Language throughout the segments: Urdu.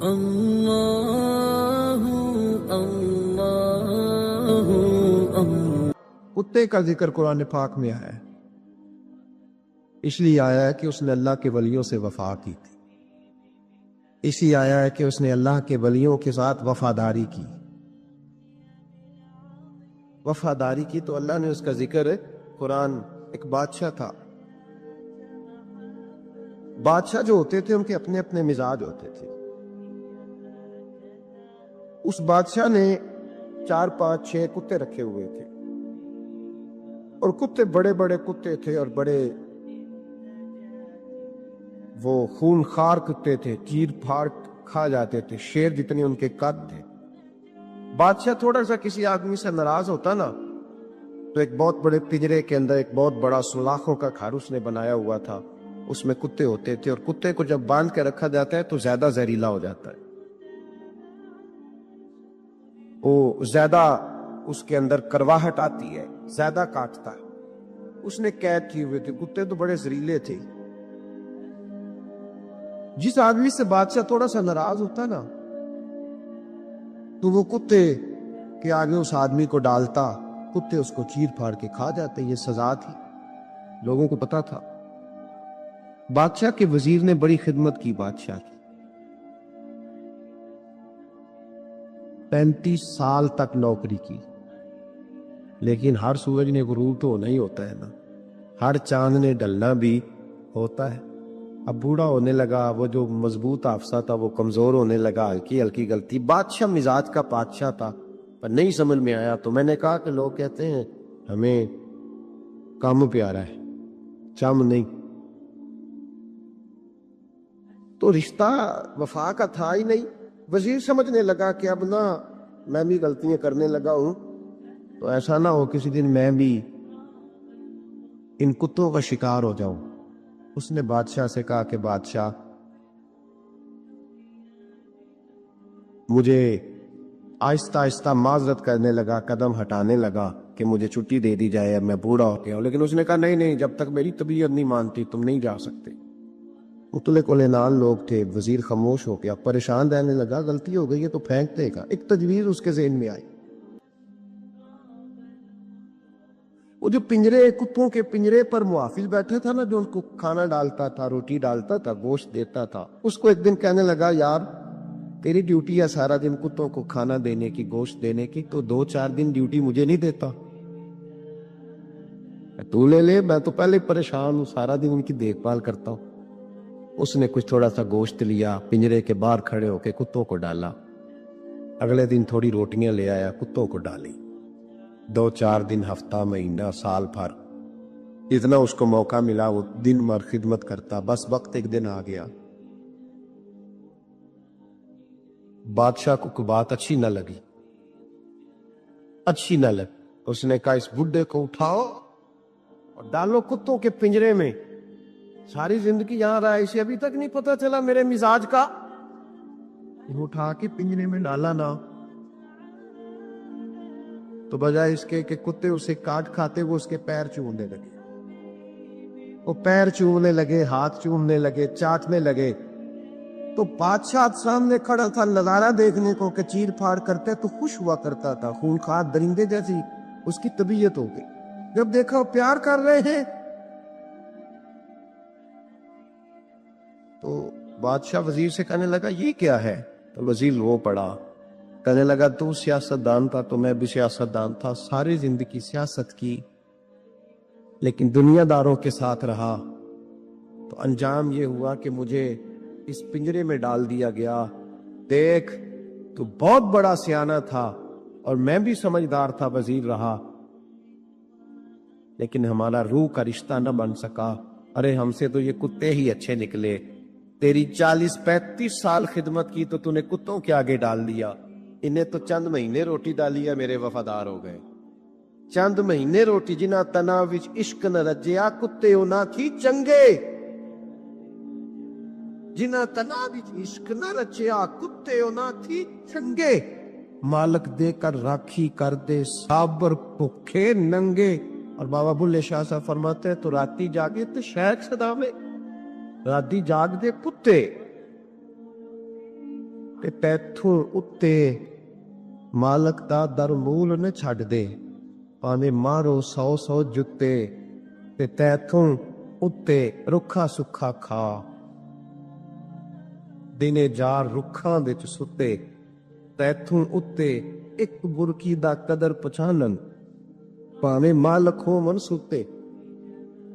اللہ اللہ اللہ۔ کتے کا ذکر قرآن پاک میں آیا ہے، اس لیے آیا ہے کہ اس نے اللہ کے ولیوں سے وفا کی تھی، اس لیے آیا ہے کہ اس نے اللہ کے ولیوں کے ساتھ وفاداری کی تو اللہ نے اس کا ذکر ہے۔ قرآن ایک بادشاہ تھا، بادشاہ جو ہوتے تھے ان کے اپنے اپنے مزاج ہوتے تھے۔ اس بادشاہ نے 4 5 6 کتے رکھے ہوئے تھے، اور کتے بڑے بڑے کتے تھے، اور بڑے وہ خون خار کتے تھے، چیر پھاڑ کھا جاتے تھے، شیر جتنے ان کے قد تھے۔ بادشاہ تھوڑا سا کسی آدمی سے ناراض ہوتا نا تو ایک بہت بڑے پنجرے کے اندر ایک بہت بڑا سلاخوں کا گھر اس نے بنایا ہوا تھا، اس میں کتے ہوتے تھے، اور کتے کو جب باندھ کے رکھا جاتا ہے تو زیادہ زہریلا ہو جاتا ہے، وہ زیادہ اس کے اندر کرواہٹ آتی ہے، زیادہ کاٹتا ہے۔ اس نے قید کیے ہوئے تھے، کتے تو بڑے زہریلے تھے۔ جس آدمی سے بادشاہ تھوڑا سا ناراض ہوتا نا تو وہ کتے کے آگے اس آدمی کو ڈالتا، کتے اس کو چیر پھاڑ کے کھا جاتے۔ یہ سزا تھی، لوگوں کو پتا تھا۔ بادشاہ کے وزیر نے بڑی خدمت کی بادشاہ کی، 35 سال تک نوکری کی، لیکن ہر سورج نے غروب تو ہونا ہی ہوتا ہے نا، ہر چاند نے ڈلنا بھی ہوتا ہے۔ اب بوڑھا ہونے لگا، وہ جو مضبوط حافظہ تھا وہ کمزور ہونے لگا، ہلکی ہلکی غلطی۔ بادشاہ مزاج کا بادشاہ تھا، پر نہیں سمجھ میں آیا، تو میں نے کہا کہ لوگ کہتے ہیں ہمیں کام پیارا ہے، چم نہیں، تو رشتہ وفا کا تھا ہی نہیں۔ وزیر سمجھنے لگا کہ اب نہ میں بھی غلطیاں کرنے لگا ہوں، تو ایسا نہ ہو کسی دن میں بھی ان کتوں کا شکار ہو جاؤں۔ اس نے بادشاہ سے کہا کہ بادشاہ، مجھے آہستہ آہستہ معذرت کرنے لگا، قدم ہٹانے لگا کہ مجھے چھٹی دے دی جائے، اب میں بوڑھا ہو گیا ہوں۔ لیکن اس نے کہا نہیں نہیں، جب تک میری طبیعت نہیں مانتی تم نہیں جا سکتے۔ اتلے کلینال لوگ تھے، وزیر خاموش ہو گیا، پریشان رہنے لگا، غلطی ہو گئی ہے تو پھینک دے گا۔ ایک تجویز اس کے ذہن میں آئی، وہ جو پنجرے، کتوں کے پنجرے پر محافظ بیٹھا تھا نا، جو ان کو کھانا ڈالتا تھا، روٹی ڈالتا تھا، گوشت دیتا تھا، اس کو ایک دن کہنے لگا یار تیری ڈیوٹی ہے سارا دن کتوں کو کھانا دینے کی، گوشت دینے کی، تو 2 4 دن ڈیوٹی مجھے نہیں دیتا؟ تو لے لے، میں تو پہلے پریشان ہوں، سارا دن ان کی دیکھ بھال کرتا ہوں۔ اس نے کچھ تھوڑا سا گوشت لیا، پنجرے کے باہر کھڑے ہو کے کتوں کو ڈالا۔ اگلے دن تھوڑی روٹیاں لے آیا، کتوں کو ڈالی۔ 2 4 دن، ہفتہ، مہینہ، سال بھر، اتنا اس کو موقع ملا وہ دن بھر خدمت کرتا۔ بس وقت ایک دن آ گیا، بادشاہ کو کوئی بات اچھی نہ لگی، اس نے کہا اس بڈھے کو اٹھاؤ اور ڈالو کتوں کے پنجرے میں، ساری زندگی یہاں رہا، اسے ابھی تک نہیں پتا چلا میرے مزاج کا۔ اٹھا کے پنجرے میں ڈالا نا تو بجائے اس کے کہ کتے اسے کاٹ کھاتے، وہ اس کے پیر چومنے لگے، وہ پیر چومنے لگے، ہاتھ چومنے لگے، چاٹنے لگے۔ تو بادشاہ سامنے کھڑا تھا نظارہ دیکھنے کو کہ چیر پھاڑ کرتے تو خوش ہوا کرتا تھا، خونخوار درندے جیسی اس کی طبیعت ہو گئی۔ جب دیکھا وہ پیار کر رہے ہیں تو بادشاہ وزیر سے کہنے لگا یہ کیا ہے؟ تو وزیر رو پڑا، کہنے لگا تو سیاستدان تھا تو میں بھی سیاستدان تھا، ساری زندگی سیاست کی، لیکن دنیا داروں کے ساتھ رہا، تو انجام یہ ہوا کہ مجھے اس پنجرے میں ڈال دیا گیا۔ دیکھ تو بہت بڑا سیانہ تھا اور میں بھی سمجھدار تھا، وزیر رہا، لیکن ہمارا روح کا رشتہ نہ بن سکا۔ ارے ہم سے تو یہ کتے ہی اچھے نکلے، تیری 40 35 سال خدمت کی تو تو نے کتوں کے آگے ڈال دیا، انہیں تو چند مہینے روٹی ڈالی ہے، میرے وفادار ہو گئے۔ چند مہینے روٹی، جنہ تنا وچ عشق نہ رجیا، کتے ہونا تھی چنگے، جنہ تنا وچ عشق نہ رچیا، کتے ہونا تھی چنگے، مالک دے کر راکھی کر دے، صابر بھوکے ننگے۔ اور بابا بلے شاہ صاحب فرماتے ہیں تو راتی جاگے تو شیخ صدا میں، راتی جاگ دے کتے، ਤੇ ਤੈਥੋਂ ਉੱਤੇ ਮਾਲਕ ਦਾ ਦਰ ਮੂਲ ਨੇ ਛੱਡ ਦੇ, ਭਾਵੇਂ ਮਾਰੋ 100 ਜੁੱਤੇ, ਤੇ ਤੈਥੋਂ ਉੱਤੇ ਰੁੱਖਾ ਸੁੱਖਾ ਖਾ। ਦਿਨੇ ਜਾਰ ਰੁੱਖਾਂ ਵਿੱਚ ਸੁੱਤੇ, ਤੈਥੋਂ ਉੱਤੇ ਇੱਕ ਬੁਰਕੀ ਦਾ ਕਦਰ ਪਛਾਨਣ, ਭਾਵੇਂ ਮਾਲਕ ਹੋ ਮਨ ਸੁੱਤੇ।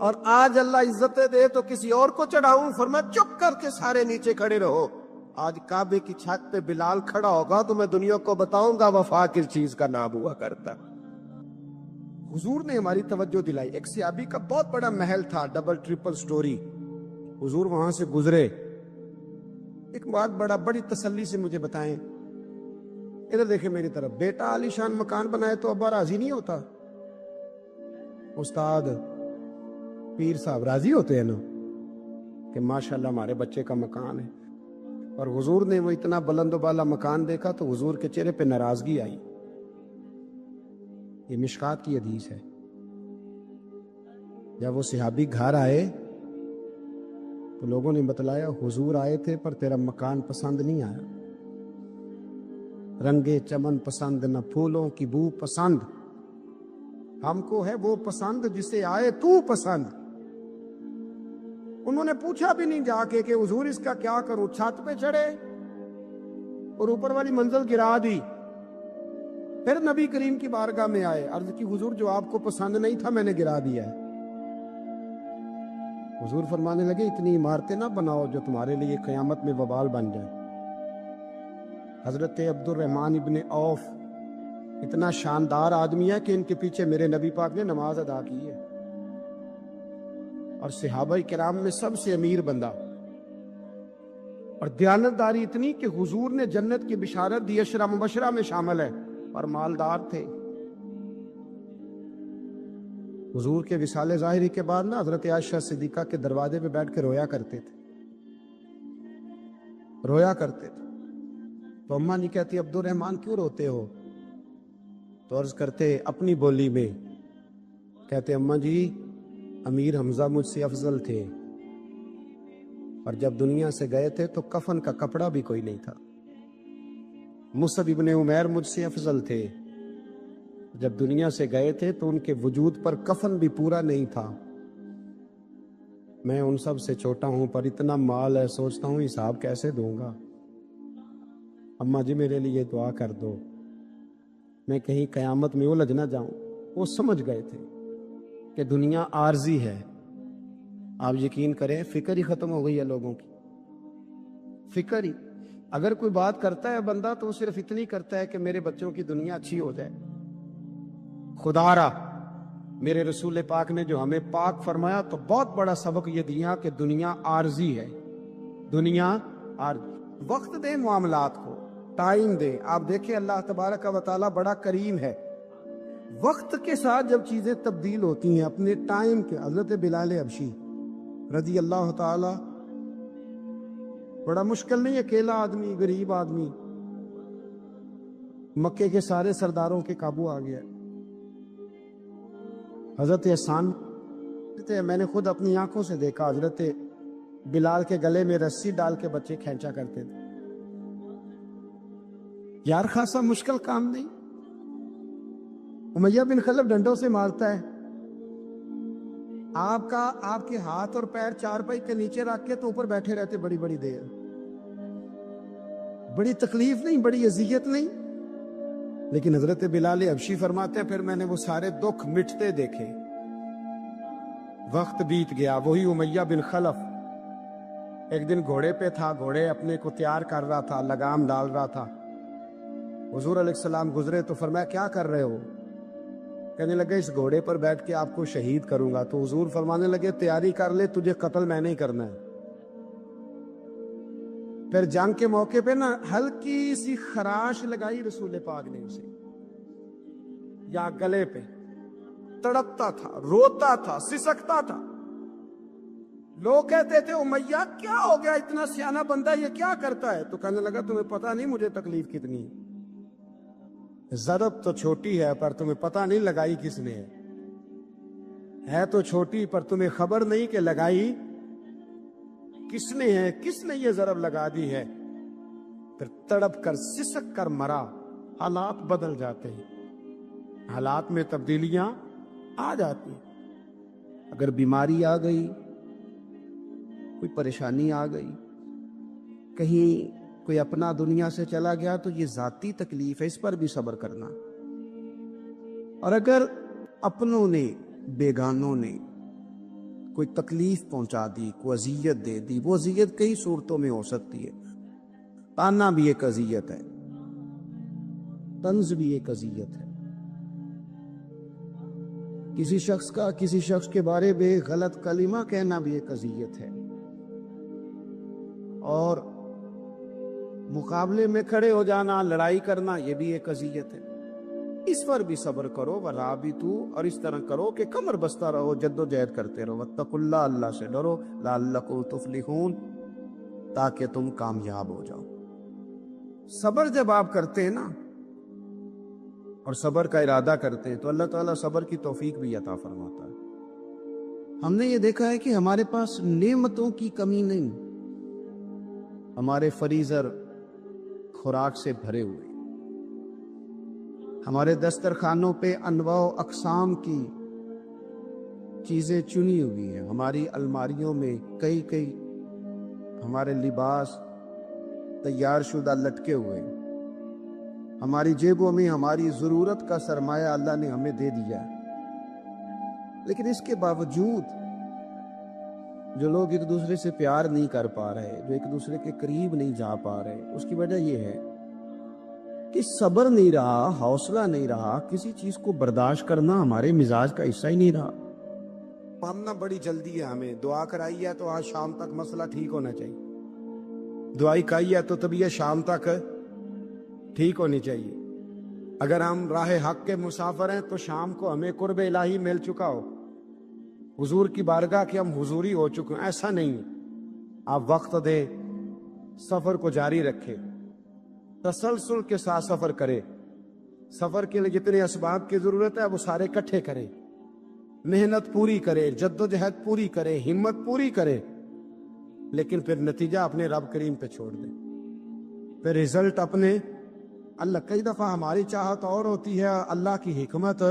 اور آج اللہ عزتیں دے تو کسی اور کو چڑھاؤں، فرمایا چپ کر کے سارے نیچے کھڑے رہو۔ آج کعبے کی چھت پہ بلال کھڑا ہوگا تو میں دنیا کو بتاؤں گا وفا کس چیز کا نام ہوا کرتا۔ حضور نے ہماری توجہ دلائی۔ ایک صحابی کا بہت بڑا محل تھا، ڈبل ٹرپل سٹوری، حضور وہاں سے گزرے۔ ایک بات بڑی تسلی سے مجھے بتائیں، ادھر دیکھیں میری طرف، بیٹا عالی شان مکان بنائے تو ابا راضی نہیں ہوتا؟ استاد پیر صاحب راضی ہوتے ہیں نا کہ ماشاءاللہ ہمارے بچے کا مکان ہے؟ اور حضور نے وہ اتنا بلند و بالا مکان دیکھا تو حضور کے چہرے پہ ناراضگی آئی۔ یہ مشکات کی حدیث ہے۔ جب وہ صحابی گھر آئے تو لوگوں نے بتلایا حضور آئے تھے پر تیرا مکان پسند نہیں آیا، رنگے چمن پسند نہ پھولوں کی بو پسند، ہم کو ہے وہ پسند جسے آئے تو پسند۔ انہوں نے پوچھا بھی نہیں جا کے کہ حضور اس کا کیا کروں، چھت پہ چڑھے اور اوپر والی منزل گرا دی۔ پھر نبی کریم کی بارگاہ میں آئے، عرض کی حضور جو آپ کو پسند نہیں تھا میں نے گرا دیا ہے۔ حضور فرمانے لگے اتنی عمارتیں نہ بناؤ جو تمہارے لیے قیامت میں وبال بن جائے۔ حضرت عبد الرحمن ابن عوف اتنا شاندار آدمی ہے کہ ان کے پیچھے میرے نبی پاک نے نماز ادا کی ہے، اور صحابہ کرام میں سب سے امیر بندہ، اور دیانتداری اتنی کہ حضور نے جنت کی بشارت دی، عشرہ مبشرہ میں شامل ہے، اور مالدار تھے۔ حضور کے وصال ظاہری کے بعد نا حضرت عائشہ صدیقہ کے دروازے پہ بیٹھ کے رویا کرتے تھے۔ تو اماں نہیں کہتی عبد الرحمن کیوں روتے ہو؟ تو عرض کرتے اپنی بولی میں، کہتے اماں جی امیر حمزہ مجھ سے افضل تھے، اور جب دنیا سے گئے تھے تو کفن کا کپڑا بھی کوئی نہیں تھا۔ مصعب ابن عمیر مجھ سے افضل تھے، جب دنیا سے گئے تھے تو ان کے وجود پر کفن بھی پورا نہیں تھا۔ میں ان سب سے چھوٹا ہوں پر اتنا مال ہے، سوچتا ہوں حساب کیسے دوں گا۔ اماں جی میرے لیے دعا کر دو، میں کہیں قیامت میں الجھ نہ جاؤں۔ وہ سمجھ گئے تھے کہ دنیا عارضی ہے۔ آپ یقین کریں فکر ہی ختم ہو گئی ہے لوگوں کی، فکر ہی۔ اگر کوئی بات کرتا ہے بندہ تو وہ صرف اتنی کرتا ہے کہ میرے بچوں کی دنیا اچھی ہو جائے۔ خدا را میرے رسول پاک نے جو ہمیں پاک فرمایا تو بہت بڑا سبق یہ دیا کہ دنیا عارضی ہے، دنیا عارضی۔ وقت دیں معاملات کو، ٹائم دیں۔ آپ دیکھیں اللہ تبارک و تعالیٰ بڑا کریم ہے، وقت کے ساتھ جب چیزیں تبدیل ہوتی ہیں اپنے ٹائم کے۔ حضرت بلال حبشی رضی اللہ تعالی، بڑا مشکل نہیں، اکیلا آدمی، غریب آدمی، مکے کے سارے سرداروں کے قابو آ گیا۔ حضرت احسان میں نے خود اپنی آنکھوں سے دیکھا، حضرت بلال کے گلے میں رسی ڈال کے بچے کھینچا کرتے تھے۔ یار خاصا مشکل کام نہیں۔ امیہ بن خلف ڈنڈوں سے مارتا ہے، آپ کے ہاتھ اور پیر چارپائی کے نیچے رکھ کے تو اوپر بیٹھے رہتے بڑی بڑی دیر۔ بڑی تکلیف نہیں، بڑی اذیت نہیں، لیکن حضرت بلال حبشی فرماتے ہیں پھر میں نے وہ سارے دکھ مٹتے دیکھے۔ وقت بیت گیا، وہی امیہ بن خلف ایک دن گھوڑے پہ تھا، گھوڑے اپنے کو تیار کر رہا تھا، لگام ڈال رہا تھا۔ حضور علیہ السلام گزرے تو فرمایا کیا کر رہے ہو؟ کہنے لگے اس گھوڑے پر بیٹھ کے آپ کو شہید کروں گا۔ تو حضور فرمانے لگے تیاری کر لے، تجھے قتل میں نہیں کرنا ہے۔ پھر جنگ کے موقع پہ نا ہلکی سی خراش لگائی رسول پاک نے اسے، یا گلے پہ، تڑپتا تھا، روتا تھا، سسکتا تھا۔ لوگ کہتے تھے امیہ کیا ہو گیا، اتنا سیانہ بندہ یہ کیا کرتا ہے؟ تو کہنے لگا تمہیں پتہ نہیں مجھے تکلیف کتنی ہے، ضرب تو چھوٹی ہے پر تمہیں پتہ نہیں لگائی کس نے ہے تو چھوٹی پر تمہیں خبر نہیں کہ لگائی کس نے ہے، کس نے یہ ضرب لگا دی ہے۔ پھر تڑپ کر سسک کر مرا۔ حالات بدل جاتے ہیں، حالات میں تبدیلیاں آ جاتی ہیں۔ اگر بیماری آ گئی، کوئی پریشانی آ گئی، کہیں کوئی اپنا دنیا سے چلا گیا تو یہ ذاتی تکلیف ہے، اس پر بھی صبر کرنا۔ اور اگر اپنوں نے، بیگانوں نے، کوئی تکلیف پہنچا دی، کوئی اذیت دے دی. وہ اذیت کئی صورتوں میں ہو سکتی ہے. تانا بھی ایک اذیت ہے، طنز بھی ایک اذیت ہے. کسی شخص کے بارے میں غلط کلمہ کہنا بھی ایک اذیت ہے. اور مقابلے میں کھڑے ہو جانا، لڑائی کرنا، یہ بھی ایک اذیت ہے. اس پر بھی صبر کرو، ورابطو، اور اس طرح کرو کہ کمر بستہ رہو، جد و جہد کرتے رہو. واتقوا اللہ، اللہ سے ڈرو، لعلکم تفلحون، تاکہ تم کامیاب ہو جاؤ. صبر جب آپ کرتے ہیں نا اور صبر کا ارادہ کرتے ہیں تو اللہ تعالیٰ صبر کی توفیق بھی عطا فرماتا ہے. ہم نے یہ دیکھا ہے کہ ہمارے پاس نعمتوں کی کمی نہیں، ہمارے فریزر خوراک سے بھرے ہوئے، ہمارے دسترخوانوں پہ انواع و اقسام کی چیزیں چنی ہوئی ہیں، ہماری الماریوں میں کئی ہمارے لباس تیار شدہ لٹکے ہوئے ہیں، ہماری جیبوں میں ہماری ضرورت کا سرمایہ اللہ نے ہمیں دے دیا ہے. لیکن اس کے باوجود جو لوگ ایک دوسرے سے پیار نہیں کر پا رہے، جو ایک دوسرے کے قریب نہیں جا پا رہے، اس کی وجہ یہ ہے کہ صبر نہیں رہا، حوصلہ نہیں رہا، کسی چیز کو برداشت کرنا ہمارے مزاج کا حصہ ہی نہیں رہا. ہم نہ بڑی جلدی ہے، ہمیں دعا کرائی ہے تو آج شام تک مسئلہ ٹھیک ہونا چاہیے، دعائی کھائی ہے تو طبیعت شام تک ٹھیک ہونی چاہیے. اگر ہم راہ حق کے مسافر ہیں تو شام کو ہمیں قرب الہی مل چکا ہو، حضور کی بارگاہ کے ہم حضوری ہو چکے ہیں. ایسا نہیں، آپ وقت دے، سفر کو جاری رکھے، تسلسل کے ساتھ سفر کرے، سفر کے لیے جتنے اسباب کی ضرورت ہے وہ سارے اکٹھے کرے، محنت پوری کرے، جد و جہد پوری کرے، ہمت پوری کرے، لیکن پھر نتیجہ اپنے رب کریم پہ چھوڑ دے، پھر رزلٹ اپنے اللہ. کئی دفعہ ہماری چاہت اور ہوتی ہے، اللہ کی حکمت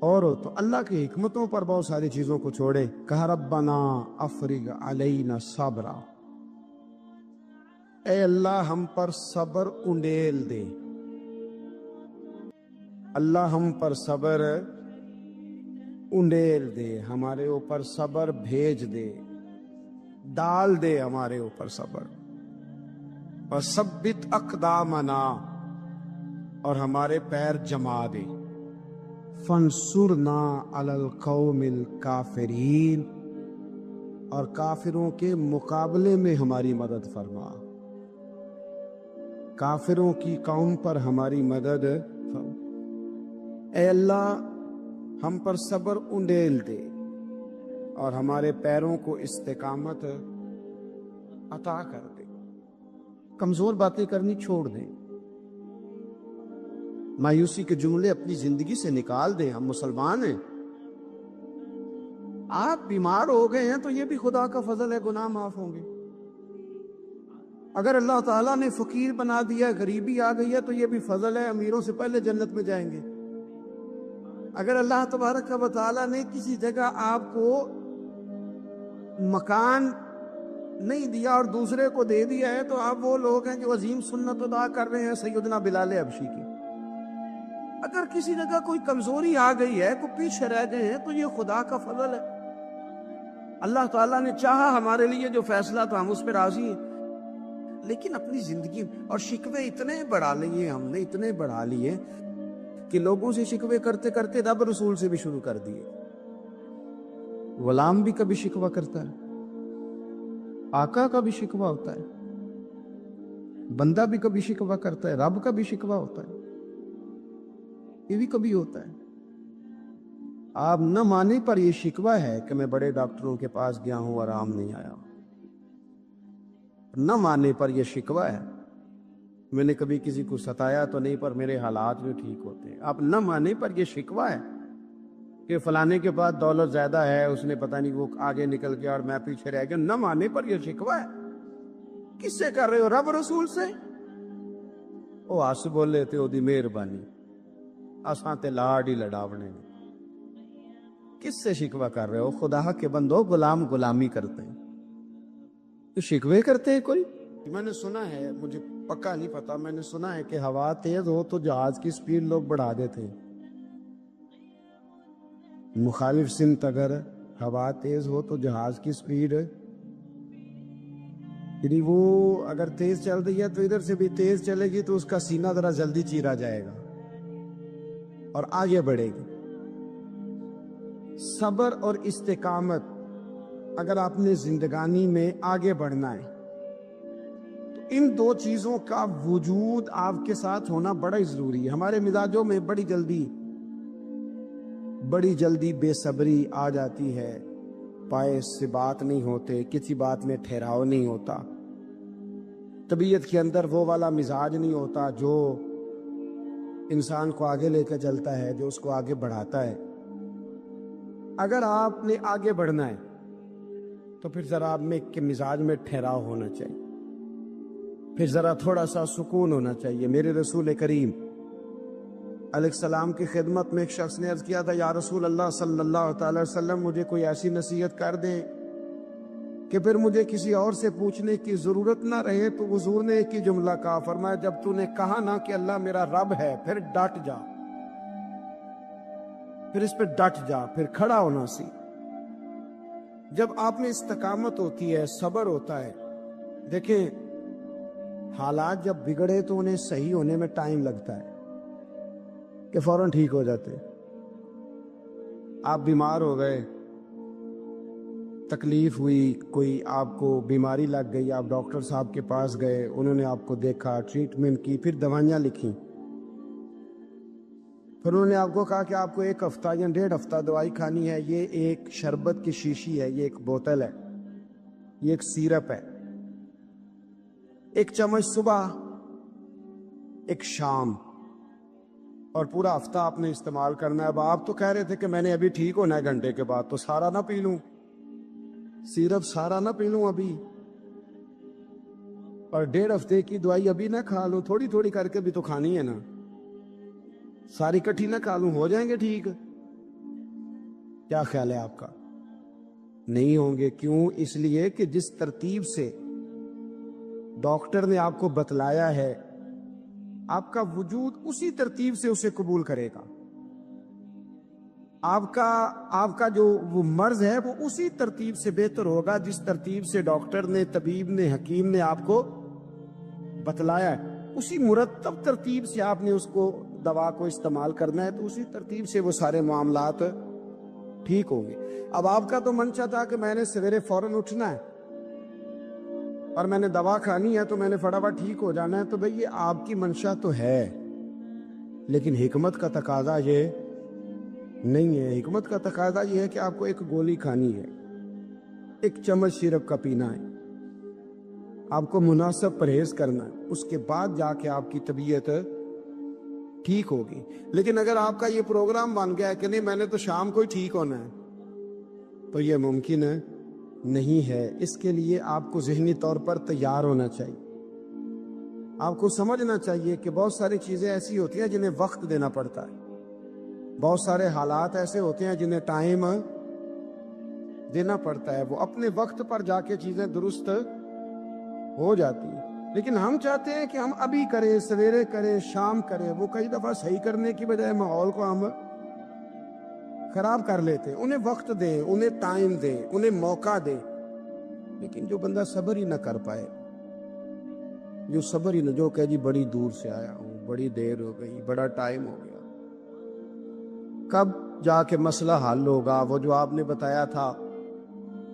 اور ہو، تو اللہ کی حکمتوں پر بہت ساری چیزوں کو چھوڑے. کہا ربنا افرغ علینا صبرا، اے اللہ ہم پر صبر انڈیل دے، اللہ ہم پر صبر انڈیل دے، ہمارے اوپر صبر بھیج دے، ڈال دے ہمارے اوپر صبر. وثبت اقدامنا، اور ہمارے پیر جما دے. فانصرنا علی القوم الکافرین، اور کافروں کے مقابلے میں ہماری مدد فرما، کافروں کی قوم پر ہماری مدد فرما. اے اللہ ہم پر صبر انڈیل دے اور ہمارے پیروں کو استقامت عطا کر دے. کمزور باتیں کرنی چھوڑ دیں، مایوسی کے جملے اپنی زندگی سے نکال دیں. ہم مسلمان ہیں، آپ بیمار ہو گئے ہیں تو یہ بھی خدا کا فضل ہے، گناہ معاف ہوں گے. اگر اللہ تعالیٰ نے فقیر بنا دیا، غریبی آ گئی ہے تو یہ بھی فضل ہے، امیروں سے پہلے جنت میں جائیں گے. اگر اللہ تبارک و تعالیٰ نے کسی جگہ آپ کو مکان نہیں دیا اور دوسرے کو دے دیا ہے تو آپ وہ لوگ ہیں جو عظیم سنت ادا کر رہے ہیں سیدنا بلال حبشی کی. اگر کسی جگہ کوئی کمزوری آ گئی ہے، کوئی پیچھے رہ گئے ہیں تو یہ خدا کا فضل ہے. اللہ تعالیٰ نے چاہا ہمارے لیے جو فیصلہ تو ہم اس پہ راضی ہیں. لیکن اپنی زندگی اور شکوے اتنے بڑھا لیے، ہم نے اتنے بڑھا لیے کہ لوگوں سے شکوے کرتے کرتے رب رسول سے بھی شروع کر دیے. غلام بھی کبھی شکوہ کرتا ہے، آقا کا بھی شکوہ ہوتا ہے، بندہ بھی کبھی شکوہ کرتا ہے، رب کا بھی شکوہ ہوتا ہے، یہ بھی کبھی ہوتا ہے. آپ نہ مانے پر یہ شکوہ ہے کہ میں بڑے ڈاکٹروں کے پاس گیا ہوں، آرام نہیں آیا. نہ مانے پر یہ شکوہ ہے میں نے کبھی کسی کو ستایا تو نہیں پر میرے حالات بھی ٹھیک ہوتے ہیں. آپ نہ مانے پر یہ شکوہ ہے کہ فلانے کے پاس دولت زیادہ ہے، اس نے پتہ نہیں وہ آگے نکل گیا اور میں پیچھے رہ گیا. نہ مانے پر یہ شکوہ ہے. کس سے کر رہے ہو؟ رب رسول سے. وہ آس بولے تے دی مہربانی، اساں تے لاڈ ہی لڑاونے. کس سے شکوہ کر رہے ہو؟ خدا کے بندو، غلام غلامی کرتے ہیں تو شکوے کرتے ہیں کوئی. میں نے سنا ہے، مجھے پکا نہیں پتا، میں نے سنا ہے کہ ہوا تیز ہو تو جہاز کی سپیڈ لوگ بڑھا دیتے ہیں. مخالف سمت اگر ہوا تیز ہو تو جہاز کی سپیڈ یعنی وہ اگر تیز چل رہی ہے تو ادھر سے بھی تیز چلے گی تو اس کا سینہ ذرا جلدی چیرا جائے گا اور آگے بڑھے گی. صبر اور استقامت اگر آپ نے زندگانی میں آگے بڑھنا ہے تو ان دو چیزوں کا وجود آپ کے ساتھ ہونا بڑا ہی ضروری ہے. ہمارے مزاجوں میں بڑی جلدی بے صبری آ جاتی ہے، باعث سے بات نہیں ہوتے، کسی بات میں ٹھہراؤ نہیں ہوتا، طبیعت کے اندر وہ والا مزاج نہیں ہوتا جو انسان کو آگے لے کے چلتا ہے، جو اس کو آگے بڑھاتا ہے. اگر آپ نے آگے بڑھنا ہے تو پھر ذرا آپ میں کے مزاج میں ٹھہراؤ ہونا چاہیے، پھر ذرا تھوڑا سا سکون ہونا چاہیے. میرے رسول کریم علیہ السلام کی خدمت میں ایک شخص نے عرض کیا تھا، یا رسول اللہ صلی اللہ تعالی وسلم مجھے کوئی ایسی نصیحت کر دیں کہ پھر مجھے کسی اور سے پوچھنے کی ضرورت نہ رہے. تو حضور نے ایک ہی جملہ کہا، فرمایا جب تو نے کہا نا کہ اللہ میرا رب ہے پھر ڈٹ جا، پھر اس پہ ڈٹ جا، پھر کھڑا ہونا سی. جب آپ میں استقامت ہوتی ہے، صبر ہوتا ہے. دیکھیں حالات جب بگڑے تو انہیں صحیح ہونے میں ٹائم لگتا ہے کہ فوراً ٹھیک ہو جاتے. آپ بیمار ہو گئے، تکلیف ہوئی، کوئی آپ کو بیماری لگ گئی، آپ ڈاکٹر صاحب کے پاس گئے، انہوں نے آپ کو دیکھا، ٹریٹمنٹ کی، پھر دوائیاں لکھیں، پھر انہوں نے آپ کو کہا کہ آپ کو 1 ہفتہ یا 1.5 ہفتہ دوائی کھانی ہے. یہ ایک شربت کی شیشی ہے، یہ ایک بوتل ہے، یہ ایک سیرپ ہے، 1 چمچ صبح 1 شام، اور پورا ہفتہ آپ نے استعمال کرنا ہے. اب آپ تو کہہ رہے تھے کہ میں نے ابھی ٹھیک ہونا ہے گھنٹے کے بعد، تو سارا نہ پی لوں، سیرپ سارا نہ پی لوں ابھی، اور 1.5 ہفتے کی دوائی ابھی نہ کھا لوں، تھوڑی تھوڑی کر کے بھی تو کھانی ہے نا، ساری کٹھی نہ کھا لوں، ہو جائیں گے ٹھیک؟ کیا خیال ہے آپ کا؟ نہیں ہوں گے. کیوں؟ اس لیے کہ جس ترتیب سے ڈاکٹر نے آپ کو بتلایا ہے آپ کا وجود اسی ترتیب سے اسے قبول کرے گا. آپ کا جو وہ مرض ہے وہ اسی ترتیب سے بہتر ہوگا جس ترتیب سے ڈاکٹر نے، طبیب نے، حکیم نے آپ کو بتلایا ہے. اسی مرتب ترتیب سے آپ نے اس کو دوا کو استعمال کرنا ہے، تو اسی ترتیب سے وہ سارے معاملات ٹھیک ہوں گے. اب آپ کا تو منشا تھا کہ میں نے سویرے فوراً اٹھنا ہے اور میں نے دوا کھانی ہے تو میں نے فٹافٹ ٹھیک ہو جانا ہے. تو بھئی یہ آپ کی منشا تو ہے، لیکن حکمت کا تقاضا یہ نہیں ہے. حکمت کا تقاضا یہ ہے کہ آپ کو 1 گولی کھانی ہے، 1 چمچ سیرپ کا پینا ہے، آپ کو مناسب پرہیز کرنا ہے، اس کے بعد جا کے آپ کی طبیعت ٹھیک ہوگی. لیکن اگر آپ کا یہ پروگرام بن گیا ہے کہ نہیں میں نے تو شام کو ہی ٹھیک ہونا ہے، تو یہ ممکن نہیں ہے. اس کے لیے آپ کو ذہنی طور پر تیار ہونا چاہیے. آپ کو سمجھنا چاہیے کہ بہت ساری چیزیں ایسی ہوتی ہیں جنہیں وقت دینا پڑتا ہے، بہت سارے حالات ایسے ہوتے ہیں جنہیں ٹائم دینا پڑتا ہے، وہ اپنے وقت پر جا کے چیزیں درست ہو جاتی ہیں. لیکن ہم چاہتے ہیں کہ ہم ابھی کریں، سویرے کریں، شام کریں. وہ کئی دفعہ صحیح کرنے کی بجائے ماحول کو ہم خراب کر لیتے ہیں. انہیں وقت دیں، انہیں ٹائم دیں، انہیں موقع دیں. لیکن جو بندہ صبر ہی نہ کر پائے، جو صبر ہی نہ، جو کہ جی بڑی دور سے آیا ہوں، بڑی دیر ہو گئی، بڑا ٹائم ہو گیا، کب جا کے مسئلہ حل ہوگا؟ وہ جو آپ نے بتایا تھا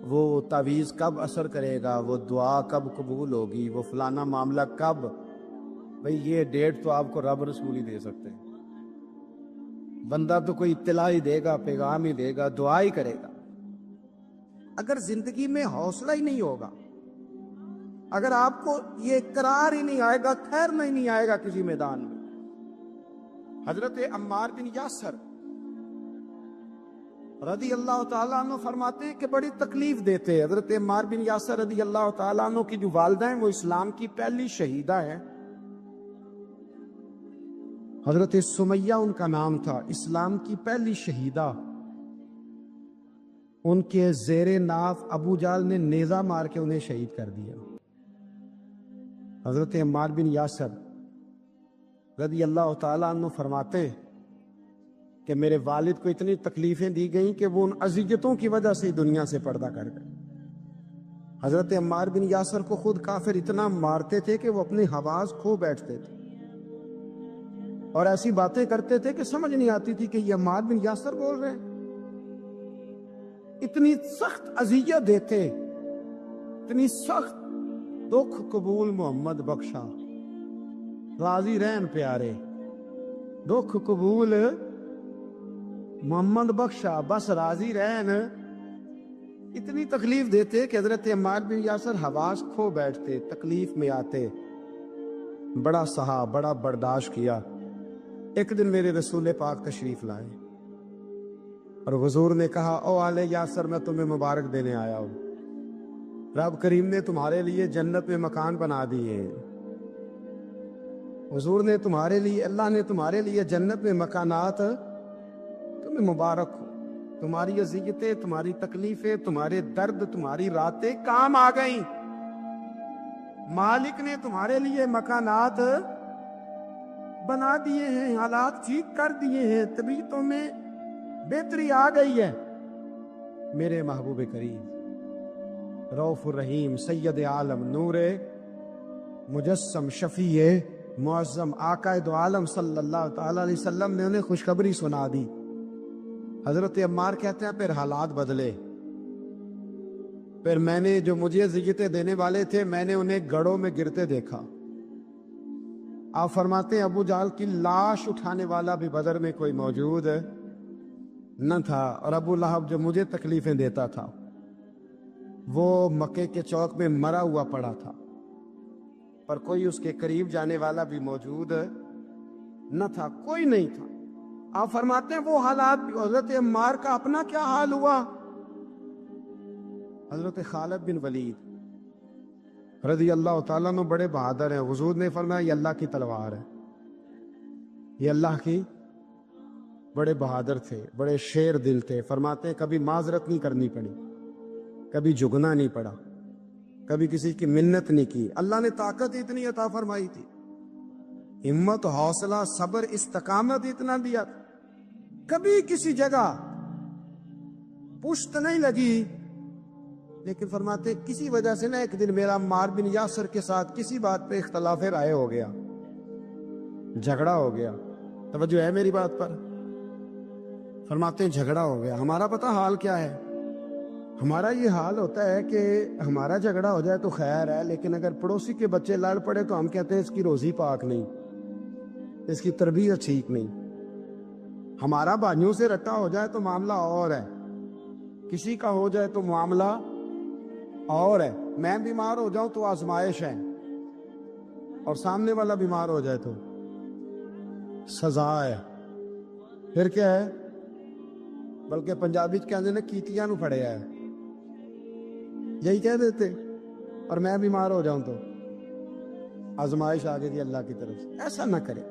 وہ تعویذ کب اثر کرے گا؟ وہ دعا کب قبول ہوگی؟ وہ فلانا معاملہ کب؟ بھئی یہ ڈیٹ تو آپ کو رب رسول ہی دے سکتے ہیں. بندہ تو کوئی اطلاع ہی دے گا، پیغام ہی دے گا، دعا ہی کرے گا. اگر زندگی میں حوصلہ ہی نہیں ہوگا، اگر آپ کو یہ قرار ہی نہیں آئے گا، ٹھہرنا ہی نہیں آئے گا کسی میدان میں. حضرت عمار بن یاسر رضی اللہ تعالیٰ عنہ فرماتے ہیں کہ بڑی تکلیف دیتے ہیں. حضرت عمار بن یاسر رضی اللہ تعالیٰ عنہ کی جو والدہ ہیں وہ اسلام کی پہلی شہیدہ ہیں. حضرت سمیہ ان کا نام تھا، اسلام کی پہلی شہیدہ. ان کے زیر ناف ابو جہل نے نیزہ مار کے انہیں شہید کر دیا. حضرت عمار بن یاسر رضی اللہ تعالیٰ عنہ فرماتے کہ کہ میرے والد کو اتنی تکلیفیں دی گئیں کہ وہ ان اذیتوں کی وجہ سے دنیا سے پردہ کر گئے۔ حضرت عمار بن یاسر کو خود کافر اتنا مارتے تھے کہ وہ اپنی حواس کھو بیٹھتے تھے اور ایسی باتیں کرتے تھے کہ سمجھ نہیں آتی تھی کہ یہ عمار بن یاسر بول رہے ہیں۔ اتنی سخت اذیت دیتے، اتنی سخت۔ دکھ قبول محمد بخشا، راضی رہن پیارے، دکھ قبول محمد بخشا، بس راضی رہن۔ اتنی تکلیف دیتے کہ حضرت عمار بن یاسر حواس کھو بیٹھتے، تکلیف میں آتے، بڑا سہا، بڑا برداشت کیا۔ ایک دن میرے رسول پاک تشریف لائے اور حضور نے کہا، او آل یاسر میں تمہیں مبارک دینے آیا ہوں، رب کریم نے تمہارے لیے جنت میں مکان بنا دیے ہیں۔ حضور نے تمہارے لیے، اللہ نے تمہارے لیے جنت میں مکانات، تمہیں مبارک ہو۔ تمہاری اذیتیں، تمہاری تکلیفیں، تمہارے درد، تمہاری راتیں کام آ گئیں۔ مالک نے تمہارے لیے مکانات بنا دیے ہیں، حالات ٹھیک کر دیے ہیں، طبیعتوں میں بہتری آ گئی ہے۔ میرے محبوب کریم، رؤوف الرحیم، سید عالم، نور مجسم، شفیع معظم، آقا دو عالم صلی اللہ تعالی علیہ وسلم نے انہیں خوشخبری سنا دی۔ حضرت عمار کہتے ہیں پھر حالات بدلے، پھر میں نے جو مجھے اذیتیں دینے والے تھے میں نے انہیں گڑھوں میں گرتے دیکھا۔ آپ فرماتے ہیں ابو جہل کی لاش اٹھانے والا بھی بدر میں کوئی موجود نہ تھا، اور ابو لہب جو مجھے تکلیفیں دیتا تھا وہ مکے کے چوک میں مرا ہوا پڑا تھا، پر کوئی اس کے قریب جانے والا بھی موجود نہ تھا، کوئی نہیں تھا۔ آپ فرماتے ہیں وہ حالات، حضرت عمار کا اپنا کیا حال ہوا؟ حضرت خالد بن ولید رضی اللہ تعالیٰ عنہ بڑے بہادر ہیں۔ حضور نے فرمایا یہ اللہ کی تلوار ہے، یہ اللہ کی، بڑے بہادر تھے، بڑے شیر دل تھے۔ فرماتے ہیں کبھی معذرت نہیں کرنی پڑی، کبھی جھکنا نہیں پڑا، کبھی کسی کی منت نہیں کی۔ اللہ نے طاقت اتنی عطا فرمائی تھی، ہمت، حوصلہ، صبر، استقامت اتنا دیا، کبھی کسی جگہ پشت نہیں لگی۔ لیکن فرماتے کسی وجہ سے نہ ایک دن میرا عمار بن یاسر کے ساتھ کسی بات پہ اختلاف رائے ہو گیا، جھگڑا ہو گیا۔ توجہ ہے میری بات پر؟ فرماتے ہیں جھگڑا ہو گیا۔ ہمارا پتہ حال کیا ہے؟ ہمارا یہ حال ہوتا ہے کہ ہمارا جھگڑا ہو جائے تو خیر ہے، لیکن اگر پڑوسی کے بچے لڑ پڑے تو ہم کہتے ہیں اس کی روزی پاک نہیں، اس کی تربیت ٹھیک نہیں۔ ہمارا بھائیوں سے رٹا ہو جائے تو معاملہ اور ہے، کسی کا ہو جائے تو معاملہ اور ہے۔ میں بیمار ہو جاؤں تو آزمائش ہے، اور سامنے والا بیمار ہو جائے تو سزا ہے۔ پھر کیا ہے؟ بلکہ پنجابی کہتے ہیں کیتیاں نو پھڑیا ہے، یہی کہہ دیتے۔ اور میں بیمار ہو جاؤں تو آزمائش آ گئی اللہ کی طرف سے۔ ایسا نہ کرے۔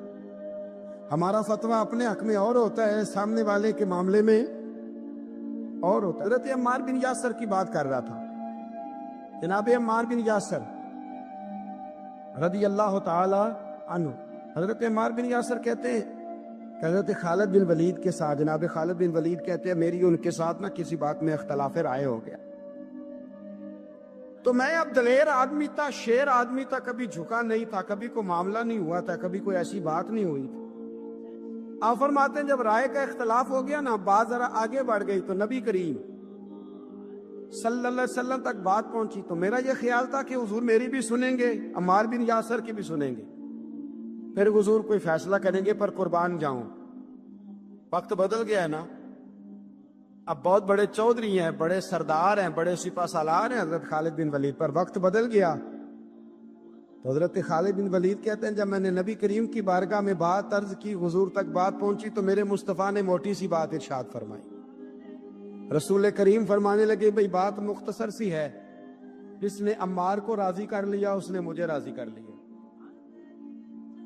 ہمارا فتویٰ اپنے حق میں اور ہوتا ہے، سامنے والے کے معاملے میں اور ہوتا ہے۔ حضرت عمار بن یاسر کی بات کر رہا تھا، جناب عمار بن یاسر رضی اللہ تعالی عنہ۔ حضرت عمار بن یاسر کہتے ہیں کہ حضرت خالد بن ولید کے ساتھ، جناب خالد بن ولید کہتے ہیں میری ان کے ساتھ نہ کسی بات میں اختلاف رائے ہو گیا، تو میں اب دلیر آدمی تھا، شیر آدمی تھا، کبھی جھکا نہیں تھا، کبھی کوئی معاملہ نہیں ہوا تھا، کبھی کوئی ایسی بات نہیں ہوئی تھی۔ آپ فرماتے ہیں جب رائے کا اختلاف ہو گیا نا، بات ذرا آگے بڑھ گئی تو نبی کریم صلی اللہ علیہ وسلم تک بات پہنچی، تو میرا یہ خیال تھا کہ حضور میری بھی سنیں گے، عمار بن یاسر کی بھی سنیں گے، پھر حضور کوئی فیصلہ کریں گے، پر قربان جاؤں۔ وقت بدل گیا ہے نا، اب بہت بڑے چودھری ہیں، بڑے سردار ہیں، بڑے سپہ سالار ہیں حضرت خالد بن ولید، پر وقت بدل گیا۔ تو حضرت خالد بن ولید کہتے ہیں جب میں نے نبی کریم کی بارگاہ میں بات عرض کی، حضور تک بات پہنچی، تو میرے مصطفیٰ نے موٹی سی بات ارشاد فرمائی۔ رسول کریم فرمانے لگے بھئی بات مختصر سی ہے، جس نے عمار کو راضی کر لیا اس نے مجھے راضی کر لیا،